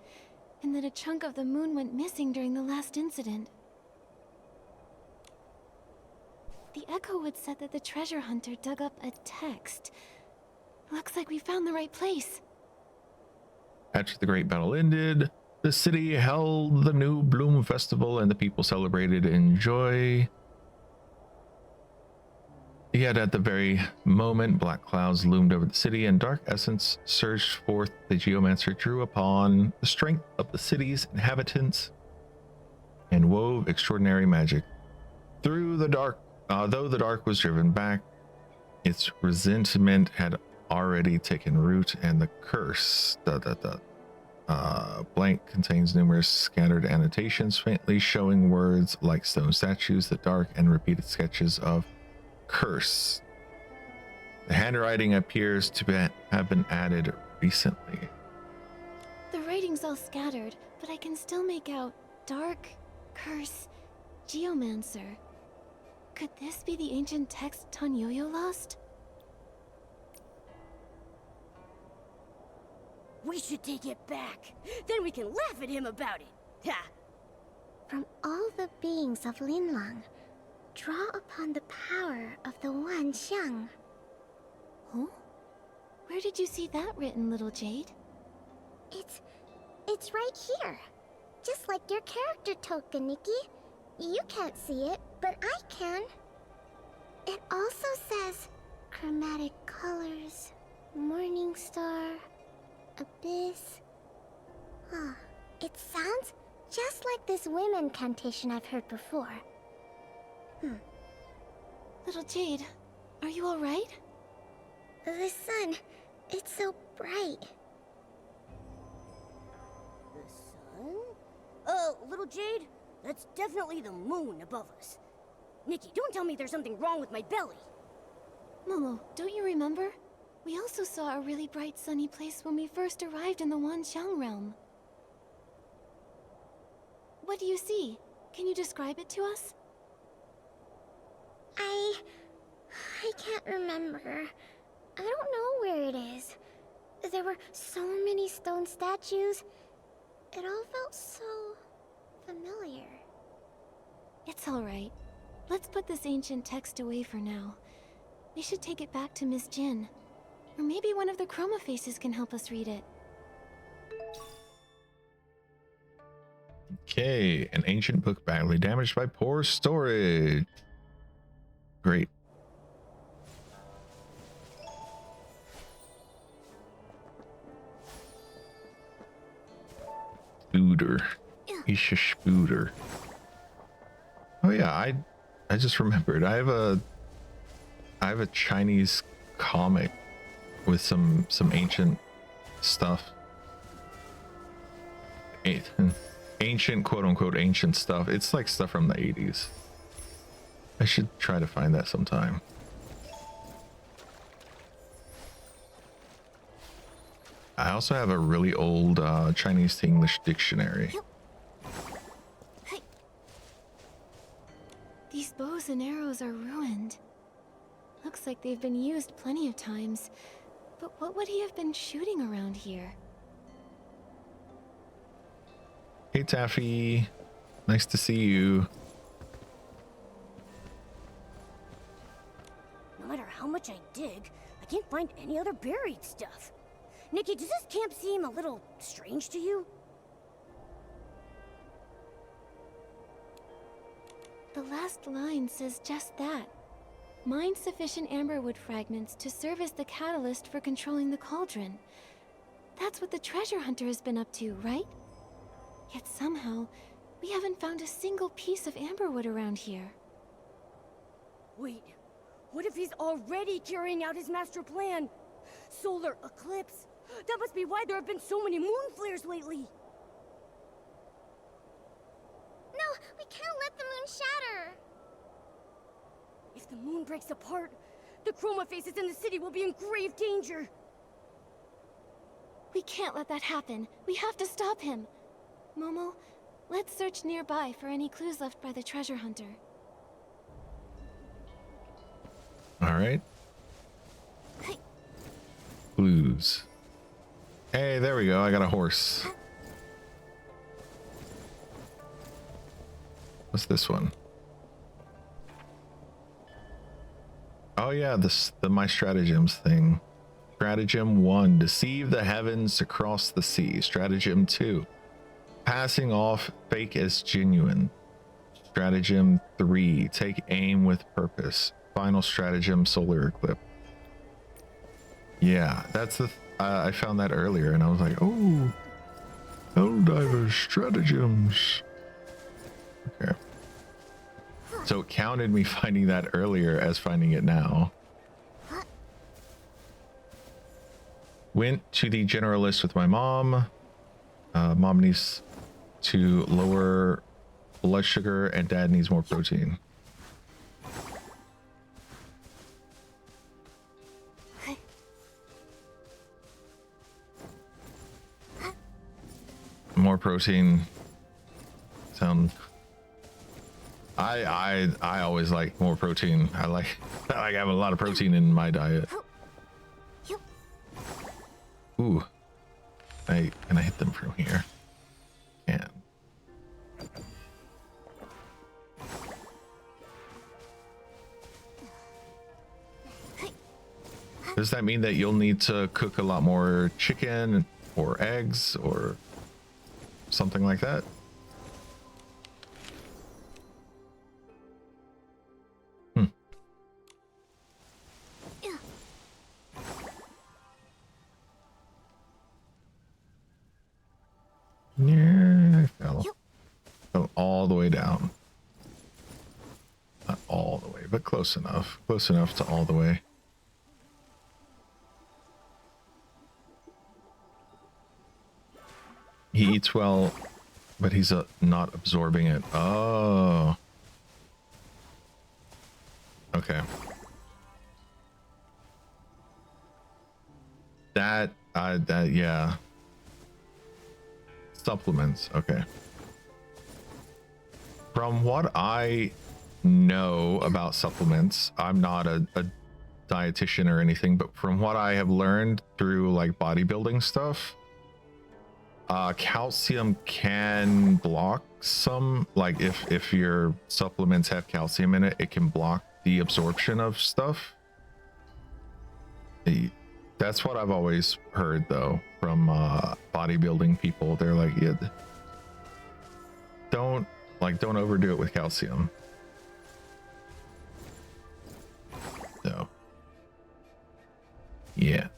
and that a chunk of the moon went missing during the last incident. The Echowood said that the treasure hunter dug up a text. Looks like we found the right place. After the great battle ended, the city held the New Bloom Festival and the people celebrated in joy. Yet at the very moment, black clouds loomed over the city and dark essence surged forth. The geomancer drew upon the strength of the city's inhabitants and wove extraordinary magic. Through the dark, though the dark was driven back, its resentment had already taken root, and the curse blank contains numerous scattered annotations faintly showing words like stone statues, the dark and repeated sketches of curse. The handwriting appears to have been added recently. The writing's all scattered, but I can still make out dark, curse, geomancer. Could this be the ancient text Tanyoyo lost? We should take it back. Then we can laugh at him about it. Ha! From all the beings of Linlang, draw upon the power of the One Xiang. Huh? Where did you see that written, little Jade? It's right here. Just like your character token, Nikki. You can't see it, but I can. It also says chromatic colors, morning star, abyss. Huh. It sounds just like this women incantation I've heard before. Little Jade, are you alright? The sun, it's so bright. The sun? Little Jade, that's definitely the moon above us. Nikki, don't tell me there's something wrong with my belly. Momo, don't you remember? We also saw a really bright sunny place when we first arrived in the Wanxiang realm. What do you see? Can you describe it to us? I can't remember. I don't know where it is. There were so many stone statues. It all felt so familiar. It's alright. Let's put this ancient text away for now. We should take it back to Miss Jin. Or maybe one of the chroma faces can help us read it. Okay, an ancient book badly damaged by poor storage. Great. Spooder. Isha Spooder. Oh yeah, I just remembered. I have a Chinese comic with some ancient stuff. Ancient, quote unquote, ancient stuff. It's like stuff from the 80s. I should try to find that sometime. I also have a really old Chinese to English dictionary. These bows and arrows are ruined. Looks like they've been used plenty of times. But what would he have been shooting around here? Hey Taffy, nice to see you. No matter how much I dig, I can't find any other buried stuff. Nikki, does this camp seem a little strange to you? The last line says just that. Mine sufficient amberwood fragments to serve as the catalyst for controlling the cauldron. That's what the treasure hunter has been up to, right? Yet somehow, we haven't found a single piece of amberwood around here. Wait, what if he's already carrying out his master plan? Solar eclipse? That must be why there have been so many moon flares lately. No, we can't let the moon shatter. If the moon breaks apart, the chroma faces in the city will be in grave danger. We can't let that happen. We have to stop him. Momo, let's search nearby for any clues left by the treasure hunter. All right. Clues. Hey, there we go. I got a horse. What's this one? Oh yeah, the my stratagems thing. Stratagem 1, deceive the heavens to cross the sea. Stratagem 2, passing off fake as genuine. Stratagem 3, take aim with purpose. Final stratagem, solar eclipse. Yeah, that's the I found that earlier and I was like, oh, Helldivers stratagems. Okay. So it counted me finding that earlier as finding it now. Went to the generalist with my mom. Mom needs to lower blood sugar and dad needs more protein. More protein. I always like more protein. I like having a lot of protein in my diet. Ooh. Can I hit them from here? Can. Does that mean that you'll need to cook a lot more chicken or eggs or something like that? Yeah, I fell all the way down. Not all the way, but close enough. Close enough to all the way. He eats well, but he's not absorbing it. Oh. Okay. That, yeah. Supplements, okay. From what I know about supplements, I'm not a dietitian or anything, but from what I have learned through like bodybuilding stuff, calcium can block some, like if your supplements have calcium in it, it can block the absorption of stuff. That's what I've always heard though from bodybuilding people. They're like, yeah, don't overdo it with calcium. So yeah.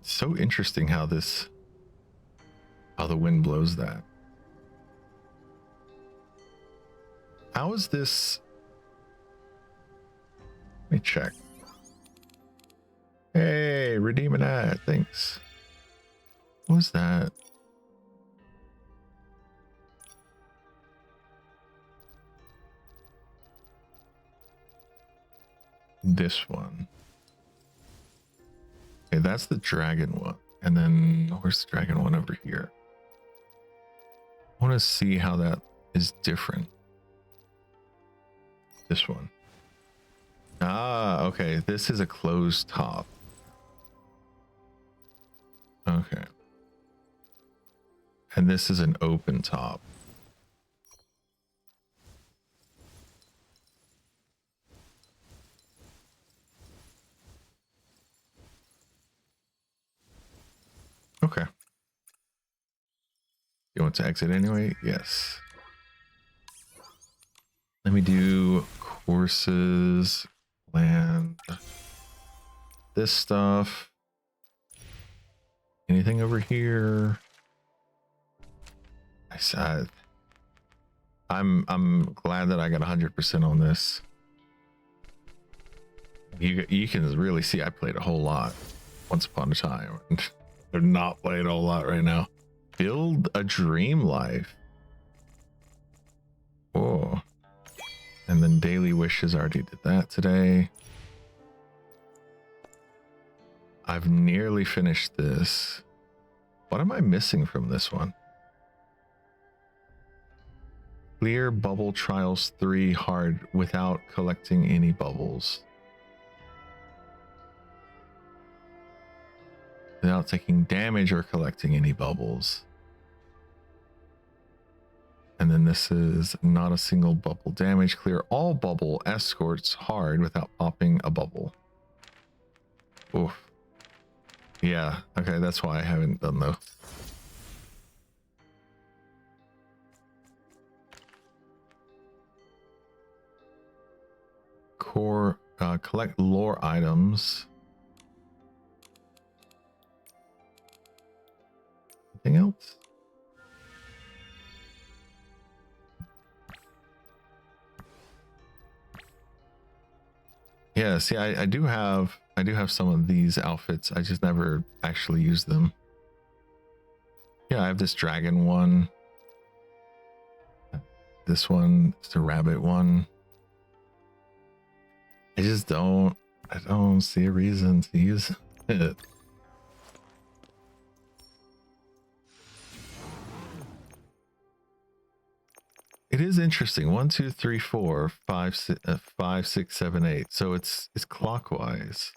So interesting how the wind blows that. How is this? Let me check. Hey, redeeming that. Thanks. What was that? This one. Okay, that's the dragon one. And then where's the dragon one over here? I want to see how that is different. This one. Ah, okay. This is a closed top. Okay. And this is an open top. Okay. You want to exit anyway? Yes. Let me do courses, land, this stuff. Anything over here? I said, I'm glad that I got 100% on this. You can really see I played a whole lot once upon a time. They're not playing a whole lot right now. Build a dream life. Oh. And then daily wishes, already did that today. I've nearly finished this. What am I missing from this one? Clear Bubble Trials 3 hard without collecting any bubbles. Without taking damage or collecting any bubbles. And then this is not a single bubble damage. Clear all bubble escorts hard without popping a bubble. Oof. Yeah, okay, that's why I haven't done those. Core, collect lore items. Anything else? Yeah, see, I do have some of these outfits. I just never actually use them. Yeah, I have this dragon one. This one, it's the rabbit one. I don't see a reason to use it. It is interesting. 1, 2, 3, 4, 5, 6, 7, 8. So it's clockwise.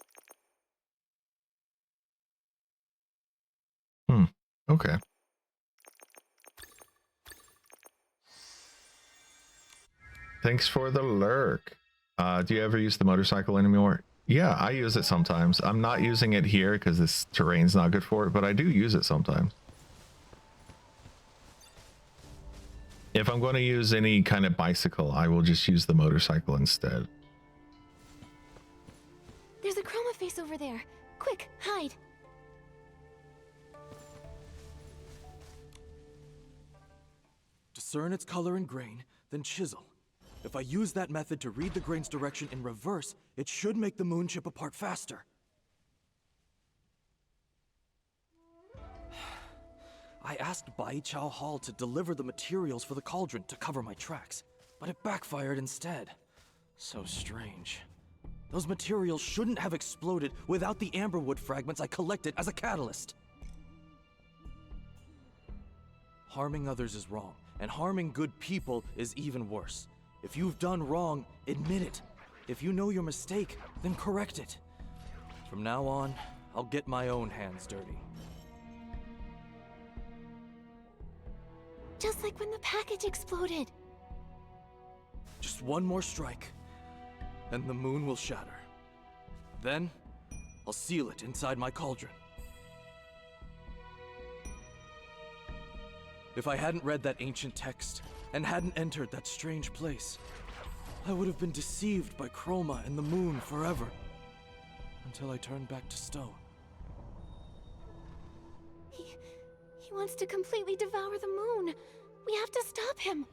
Okay. Thanks for the lurk. Do you ever use the motorcycle anymore? Yeah, I use it sometimes. I'm not using it here because this terrain's not good for it, but I do use it sometimes. If I'm going to use any kind of bicycle, I will just use the motorcycle instead. There's a chroma face over there. Quick, hide. Discern its color and grain, then chisel. If I use that method to read the grain's direction in reverse, it should make the moon chip apart faster. I asked Bai Chao Hall to deliver the materials for the cauldron to cover my tracks, but it backfired instead. So strange. Those materials shouldn't have exploded without the amberwood fragments I collected as a catalyst. Harming others is wrong, and harming good people is even worse. If you've done wrong, admit it. If you know your mistake, then correct it. From now on, I'll get my own hands dirty. Just like when the package exploded. Just one more strike, and the moon will shatter. Then, I'll seal it inside my cauldron. If I hadn't read that ancient text, and hadn't entered that strange place, I would have been deceived by Chroma and the moon forever, until I turned back to stone. He wants to completely devour the moon. We have to stop him.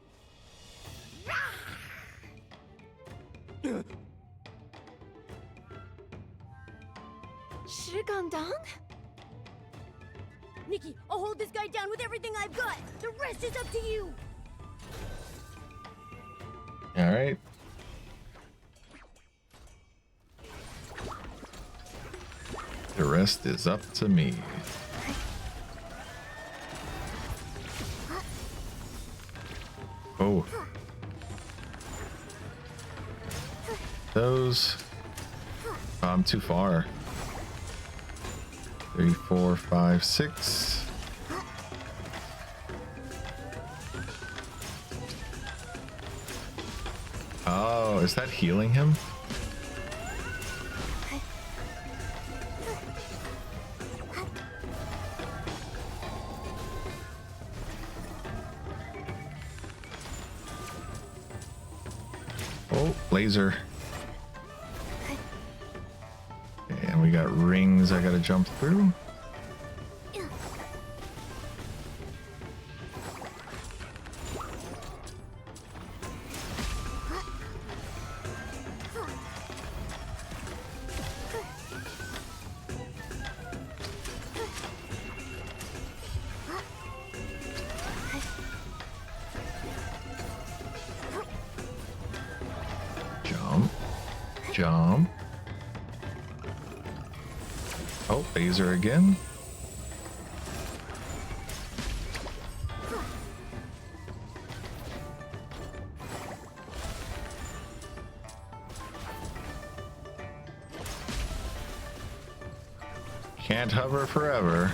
Shigandang? Nikki, I'll hold this guy down with everything I've got. The rest is up to you. All right. The rest is up to me. Oh. Those. Oh, I'm too far. 3, 4, 5, 6. Oh, is that healing him? Oh, laser. And we got rings I gotta jump through. Jump. Jump. Oh, laser again. Can't hover forever.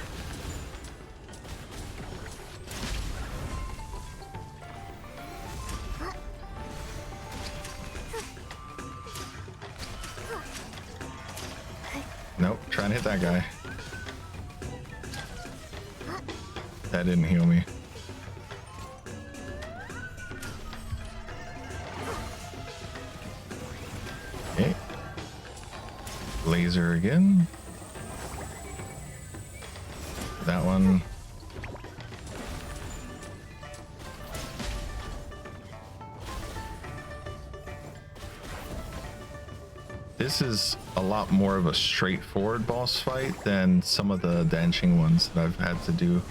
Nope, trying to hit that guy. That didn't heal me. Okay. Laser again. That one. This is a lot more of a straightforward boss fight than some of the dancing ones that I've had to do.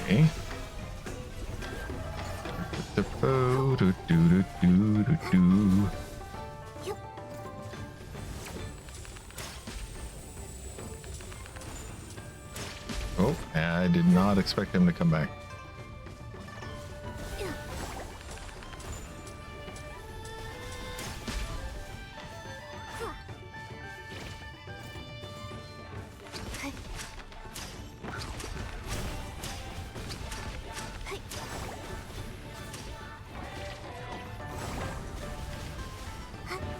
Okay. Oh, I did not expect him to come back.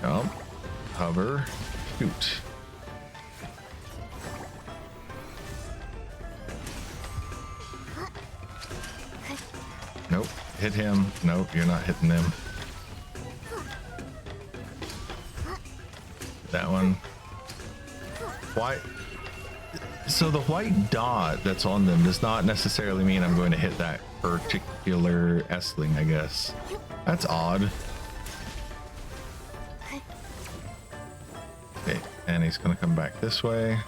Jump, hover, shoot. Nope, hit him. Nope, you're not hitting them. That one. Why? So the white dot that's on them does not necessarily mean I'm going to hit that particular S-ling, I guess. That's odd. Okay, and he's gonna come back this way.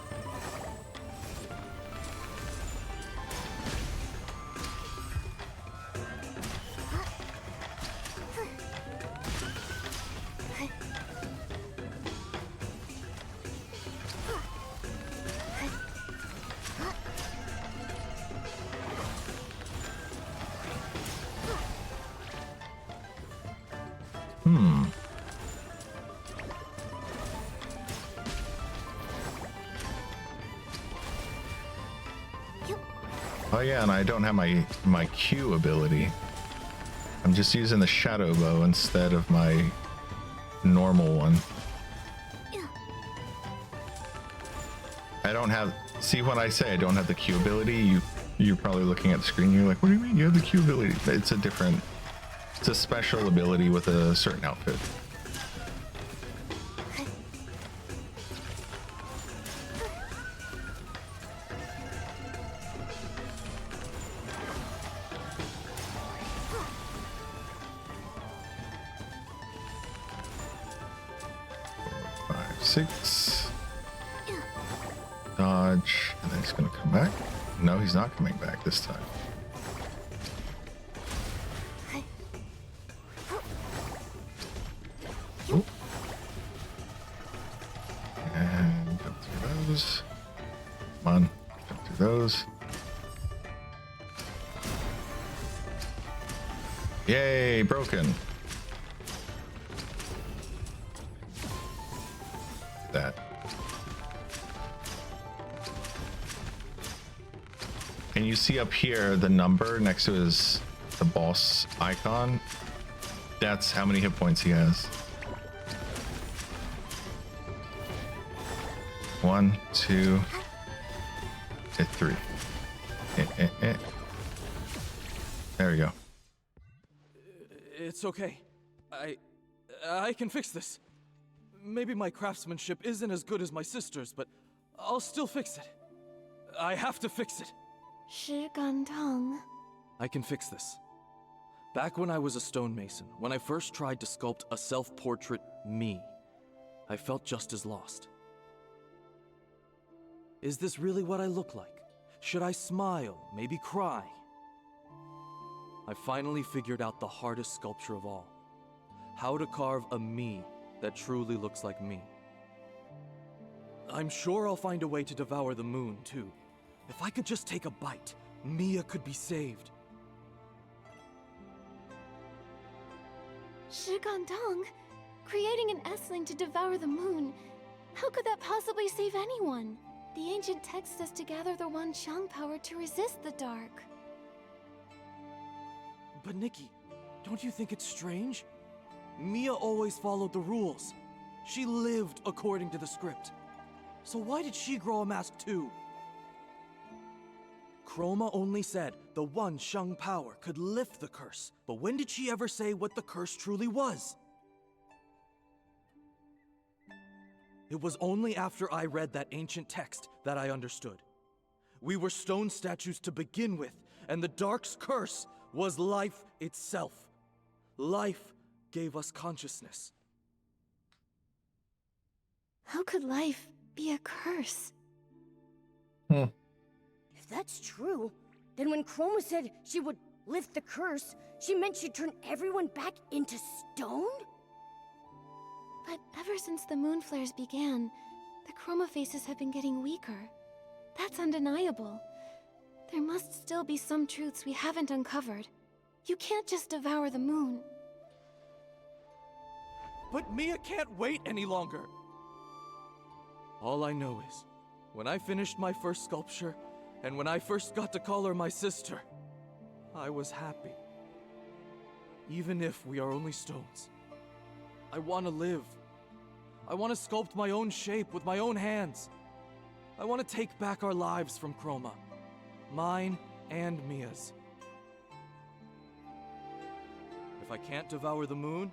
Oh yeah, and I don't have my Q ability. I'm just using the shadow bow instead of my normal one. I don't have, see when I say I don't have the Q ability, you're probably looking at the screen, you're like, what do you mean you have the Q ability? It's a different, it's a special ability with a certain outfit. Six. Dodge, and then he's gonna come back. No, he's not coming back this time. Ooh. And jump through those. Come on, jump through those. Yay, broken. That. And you see up here the number next to the boss icon. That's how many hit points he has. 1, 2, 3. There we go. It's okay. I can fix this. Maybe my craftsmanship isn't as good as my sister's, but I'll still fix it. I have to fix it. 石敢当. I can fix this. Back when I was a stonemason, when I first tried to sculpt a self-portrait me, I felt just as lost. Is this really what I look like? Should I smile, maybe cry? I finally figured out the hardest sculpture of all. How to carve a me that truly looks like me. I'm sure I'll find a way to devour the moon, too. If I could just take a bite, Mia could be saved. 石敢当? Creating an S-Ling to devour the moon. How could that possibly save anyone? The ancient text says to gather the Wan Xiang power to resist the dark. But Nikki, don't you think it's strange? Mia always followed the rules. She lived according to the script. So why did she grow a mask too? Chroma only said the Wan Xiang power could lift the curse, but when did she ever say what the curse truly was? It was only after I read that ancient text that I understood. We were stone statues to begin with, and the Dark's curse was life itself. Life gave us consciousness. How could life be a curse? If that's true, then when Chroma said she would lift the curse, she meant she'd turn everyone back into stone? But ever since the moon flares began, the Chroma faces have been getting weaker. That's undeniable. There must still be some truths we haven't uncovered. You can't just devour the moon. But Mia can't wait any longer. All I know is, when I finished my first sculpture, and when I first got to call her my sister, I was happy. Even if we are only stones. I want to live. I want to sculpt my own shape with my own hands. I want to take back our lives from Chroma. Mine and Mia's. If I can't devour the moon,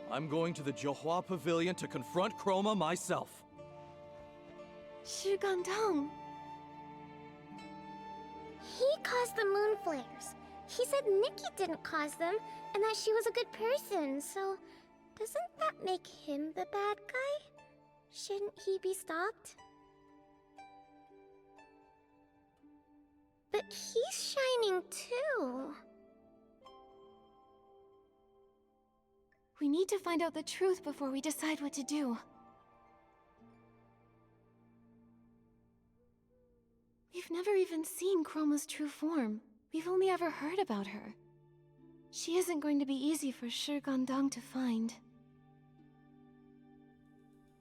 I'm going to the Johua Pavilion to confront Chroma myself. 石敢当. He caused the moon flares. He said Nikki didn't cause them, and that she was a good person, so doesn't that make him the bad guy? Shouldn't he be stopped? But he's shining too. We need to find out the truth before we decide what to do. We've never even seen Chroma's true form. We've only ever heard about her. She isn't going to be easy for Shi Gandang to find.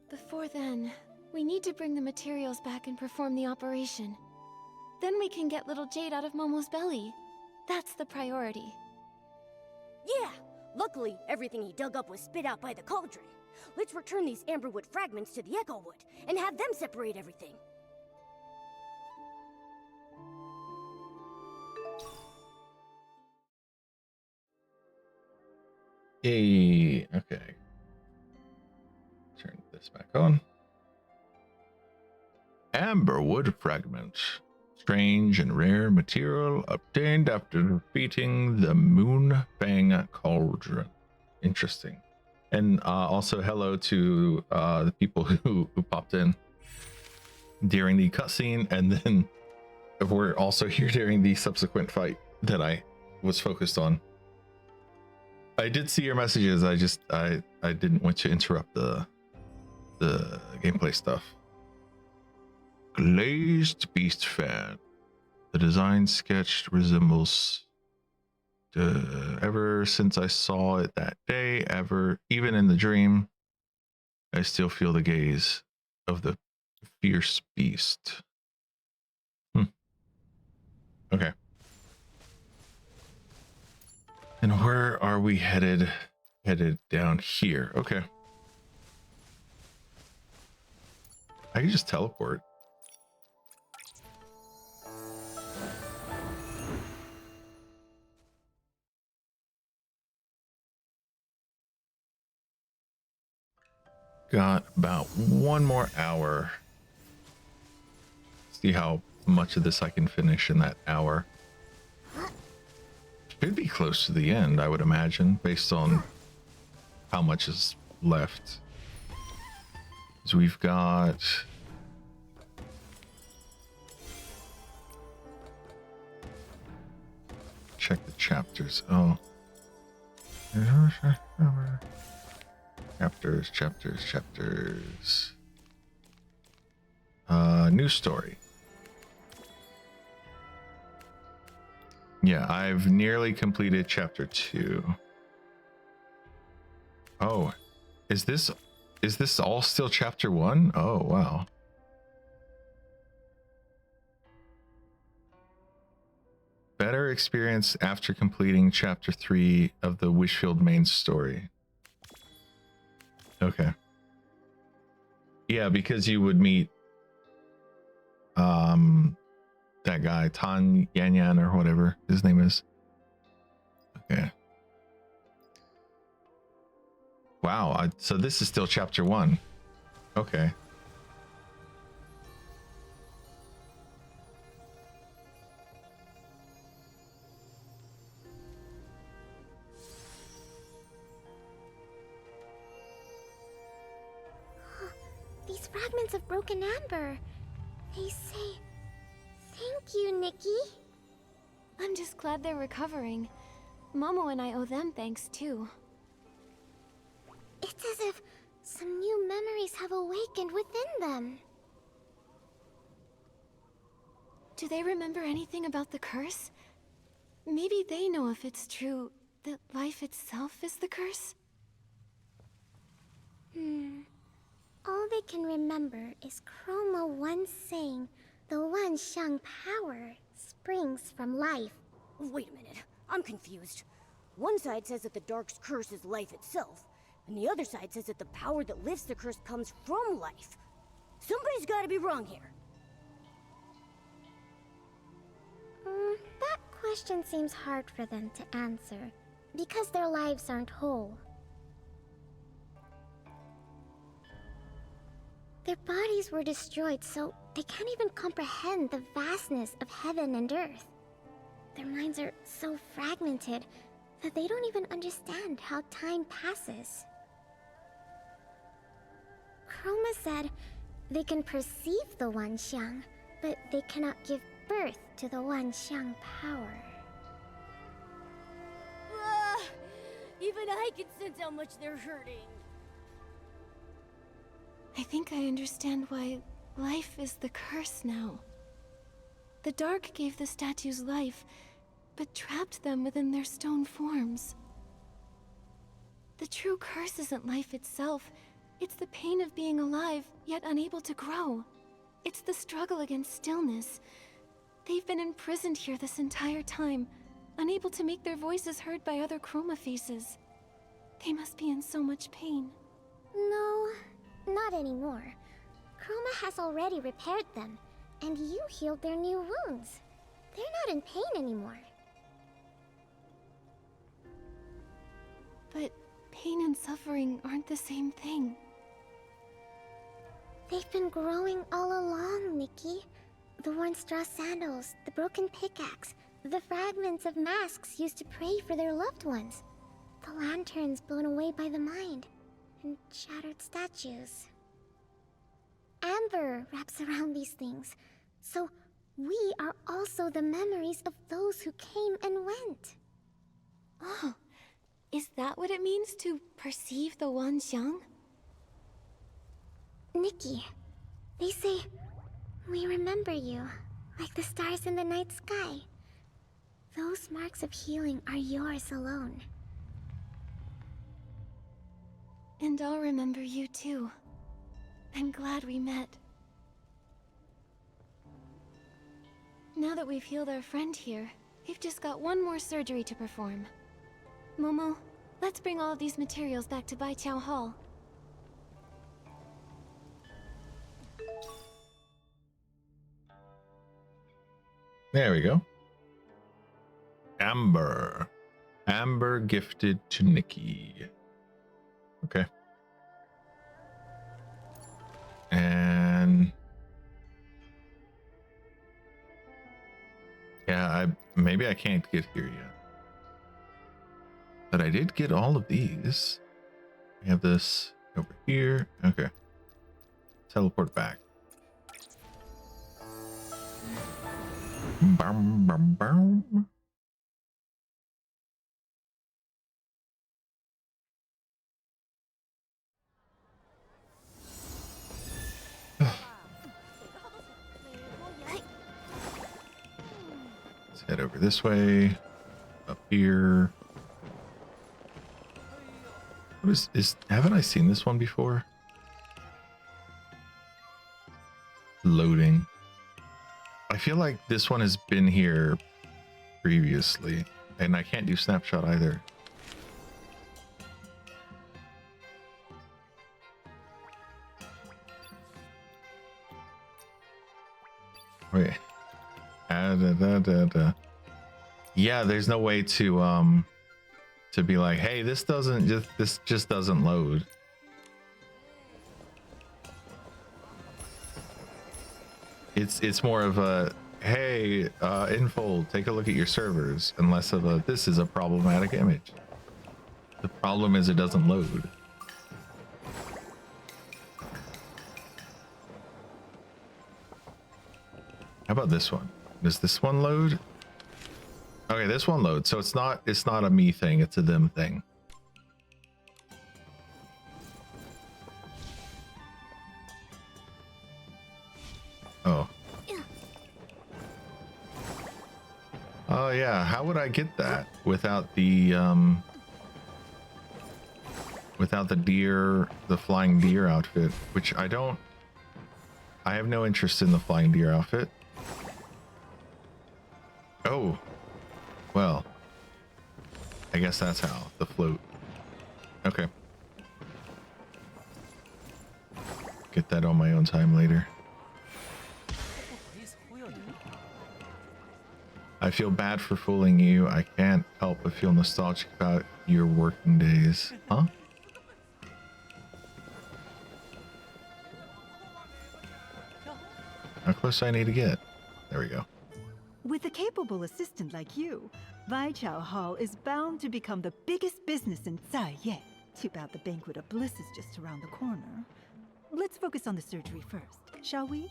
Before then, we need to bring the materials back and perform the operation. Then we can get little Jade out of Momo's belly. That's the priority. Yeah, Luckily, everything he dug up was spit out by the cauldron. Let's return these amberwood fragments to the Echo Wood and have them separate everything. Yay. Okay. Turn this back on. Amberwood fragments. Strange and rare material obtained after defeating the Moonfang Cauldron. Interesting. And also hello to the people who popped in during the cutscene, and then we're also here during the subsequent fight that I was focused on. I did see your messages. I didn't want to interrupt the gameplay stuff. Glazed Beast fan. The design sketched resembles ever since I saw it that day, even in the dream, I still feel the gaze of the fierce beast. Okay. And where are we headed? Headed down here. Okay. I can just teleport. Got about 1 more hour. See how much of this I can finish in that hour. Should be close to the end, I would imagine, based on how much is left. So we've got... Check the chapters. Oh. Chapters. New story. Yeah, I've nearly completed chapter 2. Oh, is this all still chapter 1? Oh, wow. Better experience after completing chapter 3 of the Wishfield main story. Okay. Yeah, because you would meet that guy Tan Yan or whatever his name is. Okay. Wow, so this is still chapter 1. Okay. These fragments of broken amber. They say, "Thank you, Nikki." I'm just glad they're recovering. Momo and I owe them thanks too. It's as if some new memories have awakened within them. Do they remember anything about the curse? Maybe they know if it's true that life itself is the curse? All they can remember is Chroma once saying the Wan Xiang power springs from life. Wait a minute, I'm confused. One side says that the Dark's curse is life itself, and the other side says that the power that lifts the curse comes from life. Somebody's gotta be wrong here. That question seems hard for them to answer, because their lives aren't whole. Their bodies were destroyed, so they can't even comprehend the vastness of heaven and earth. Their minds are so fragmented that they don't even understand how time passes. Chroma said they can perceive the Wan Xiang, but they cannot give birth to the Wan Xiang power. Even I can sense how much they're hurting. I think I understand why life is the curse now. The Dark gave the statues life, but trapped them within their stone forms. The true curse isn't life itself. It's the pain of being alive, yet unable to grow. It's the struggle against stillness. They've been imprisoned here this entire time, unable to make their voices heard by other Chroma faces. They must be in so much pain. No, not anymore. Chroma has already repaired them, and you healed their new wounds. They're not in pain anymore. But pain and suffering aren't the same thing. They've been growing all along, Nikki. The worn straw sandals, the broken pickaxe, the fragments of masks used to pray for their loved ones, the lanterns blown away by the mind, and shattered statues. Amber wraps around these things, so we are also the memories of those who came and went. Oh, is that what it means to perceive the Wanxiang? Nikki, they say, we remember you, like the stars in the night sky. Those marks of healing are yours alone. And I'll remember you too. I'm glad we met. Now that we've healed our friend here, we've just got one more surgery to perform. Momo, let's bring all of these materials back to Baiqiao Hall. There we go. Amber. Amber gifted to Nikki. Okay. And yeah, maybe I can't get here yet. But I did get all of these. We have this over here. Okay. Teleport back. Bum, bum, bum. Let's head over this way. Up here. What is haven't I seen this one before? Loading. I feel like this one has been here previously, and I can't do snapshot either. Wait. Yeah, there's no way to be like, hey, this just doesn't load. It's more of a, hey, Infold, take a look at your servers, and less of a, this is a problematic image. The problem is it doesn't load. How about this one? Does this one load? Okay, this one loads. So it's not a me thing, it's a them thing. Oh. Oh yeah, how would I get that without the deer, the flying deer outfit, which I have no interest in the flying deer outfit. Oh, well, I guess that's how, the float. Okay. Get that on my own time later. I feel bad for fooling you. I can't help but feel nostalgic about your working days. Huh? How close do I need to get? There we go. With a capable assistant like you, Baiqiao Hall is bound to become the biggest business in Zaiye. Too bad the Banquet of Bliss is just around the corner. Let's focus on the surgery first, shall we?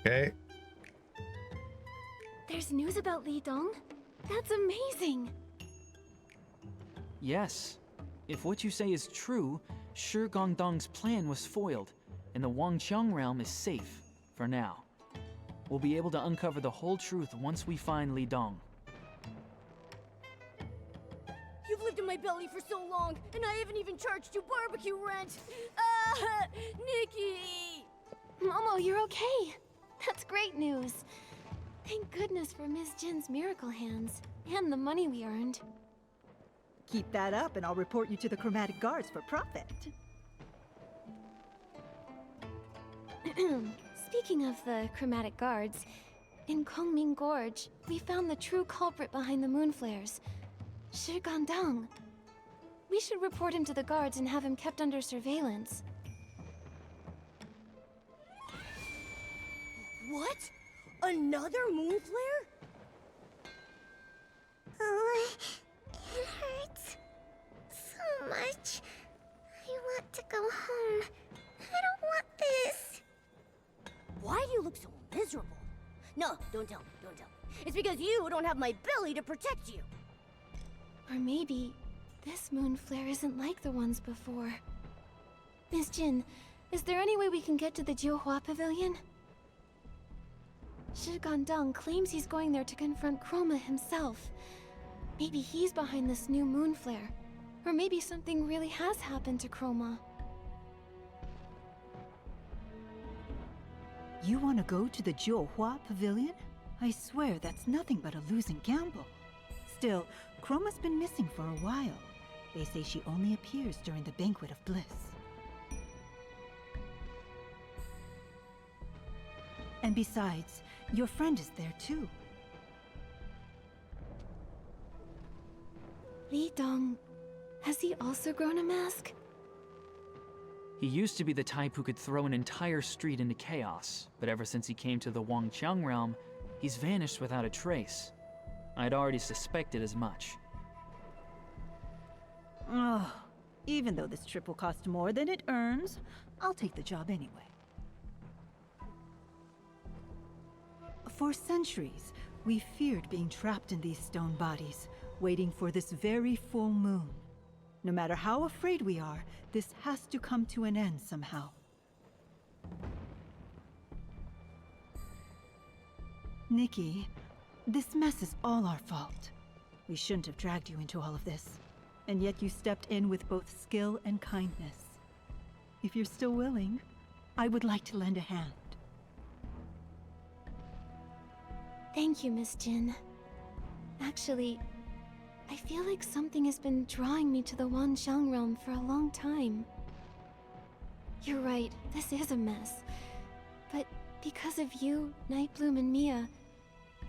Okay. There's news about Li Dong? That's amazing! Yes. If what you say is true, Shi Gongdong's plan was foiled, and the Wangqiang realm is safe, for now. We'll be able to uncover the whole truth once we find Li Dong. You've lived in my belly for so long, and I haven't even charged you barbecue rent! Ah! Nikki! Momo, you're okay. That's great news. Thank goodness for Miss Jin's miracle hands, and the money we earned. Keep that up and I'll report you to the Chromatic Guards for profit. Speaking of the Chromatic Guards, in Kongming Gorge, we found the true culprit behind the moon flares, Shi Gandang. We should report him to the guards and have him kept under surveillance. What? Another moon flare? Oh, it hurts so much. I want to go home. I don't want this. Why do you look so miserable? No, don't tell me, don't tell me. It's because you don't have my belly to protect you. Or maybe this moon flare isn't like the ones before. Miss Jin, is there any way we can get to the Jiuhua Pavilion? Shi Gandang claims he's going there to confront Chroma himself. Maybe he's behind this new moon flare. Or maybe something really has happened to Chroma. You want to go to the Jiuhua Pavilion? I swear that's nothing but a losing gamble. Still, Chroma's been missing for a while. They say she only appears during the Banquet of Bliss. And besides, your friend is there too. Li Dong, has he also grown a mask? He used to be the type who could throw an entire street into chaos, but ever since he came to the Wangqiang realm, he's vanished without a trace. I'd already suspected as much. Ugh. Even though this trip will cost more than it earns, I'll take the job anyway. For centuries, we feared being trapped in these stone bodies, waiting for this very full moon. No matter how afraid we are, this has to come to an end somehow. Nikki, this mess is all our fault. We shouldn't have dragged you into all of this. And yet you stepped in with both skill and kindness. If you're still willing, I would like to lend a hand. Thank you, Miss Jin. Actually, I feel like something has been drawing me to the Wanxiang realm for a long time. You're right, this is a mess. But because of you, Nightbloom, and Mia,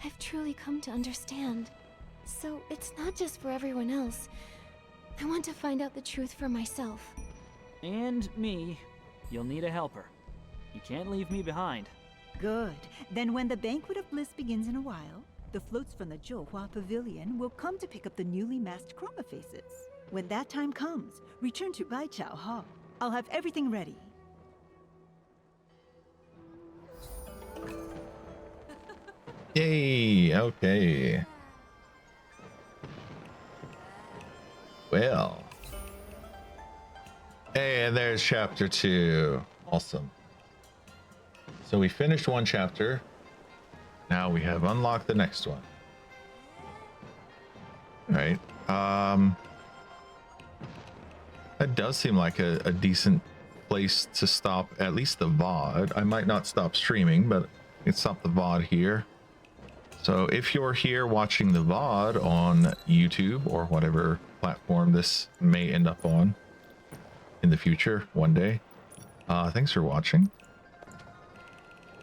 I've truly come to understand. So it's not just for everyone else. I want to find out the truth for myself. And me. You'll need a helper. You can't leave me behind. Good. Then when the Banquet of Bliss begins in a while, the floats from the Jiuhua Pavilion will come to pick up the newly masked Chroma faces. When that time comes, return to Baichao Hall. I'll have everything ready. Yay, okay. Well. Hey, and there's chapter 2. Awesome. So we finished one chapter. Now we have unlocked the next one. Right. That does seem like a decent place to stop at least the VOD. I might not stop streaming, but I can stop the VOD here. So if you're here watching the VOD on YouTube or whatever platform this may end up on in the future, one day, thanks for watching.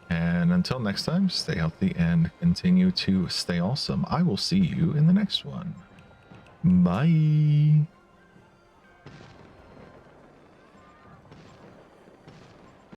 And until next time, stay healthy and continue to stay awesome. I will see you in the next one. Bye.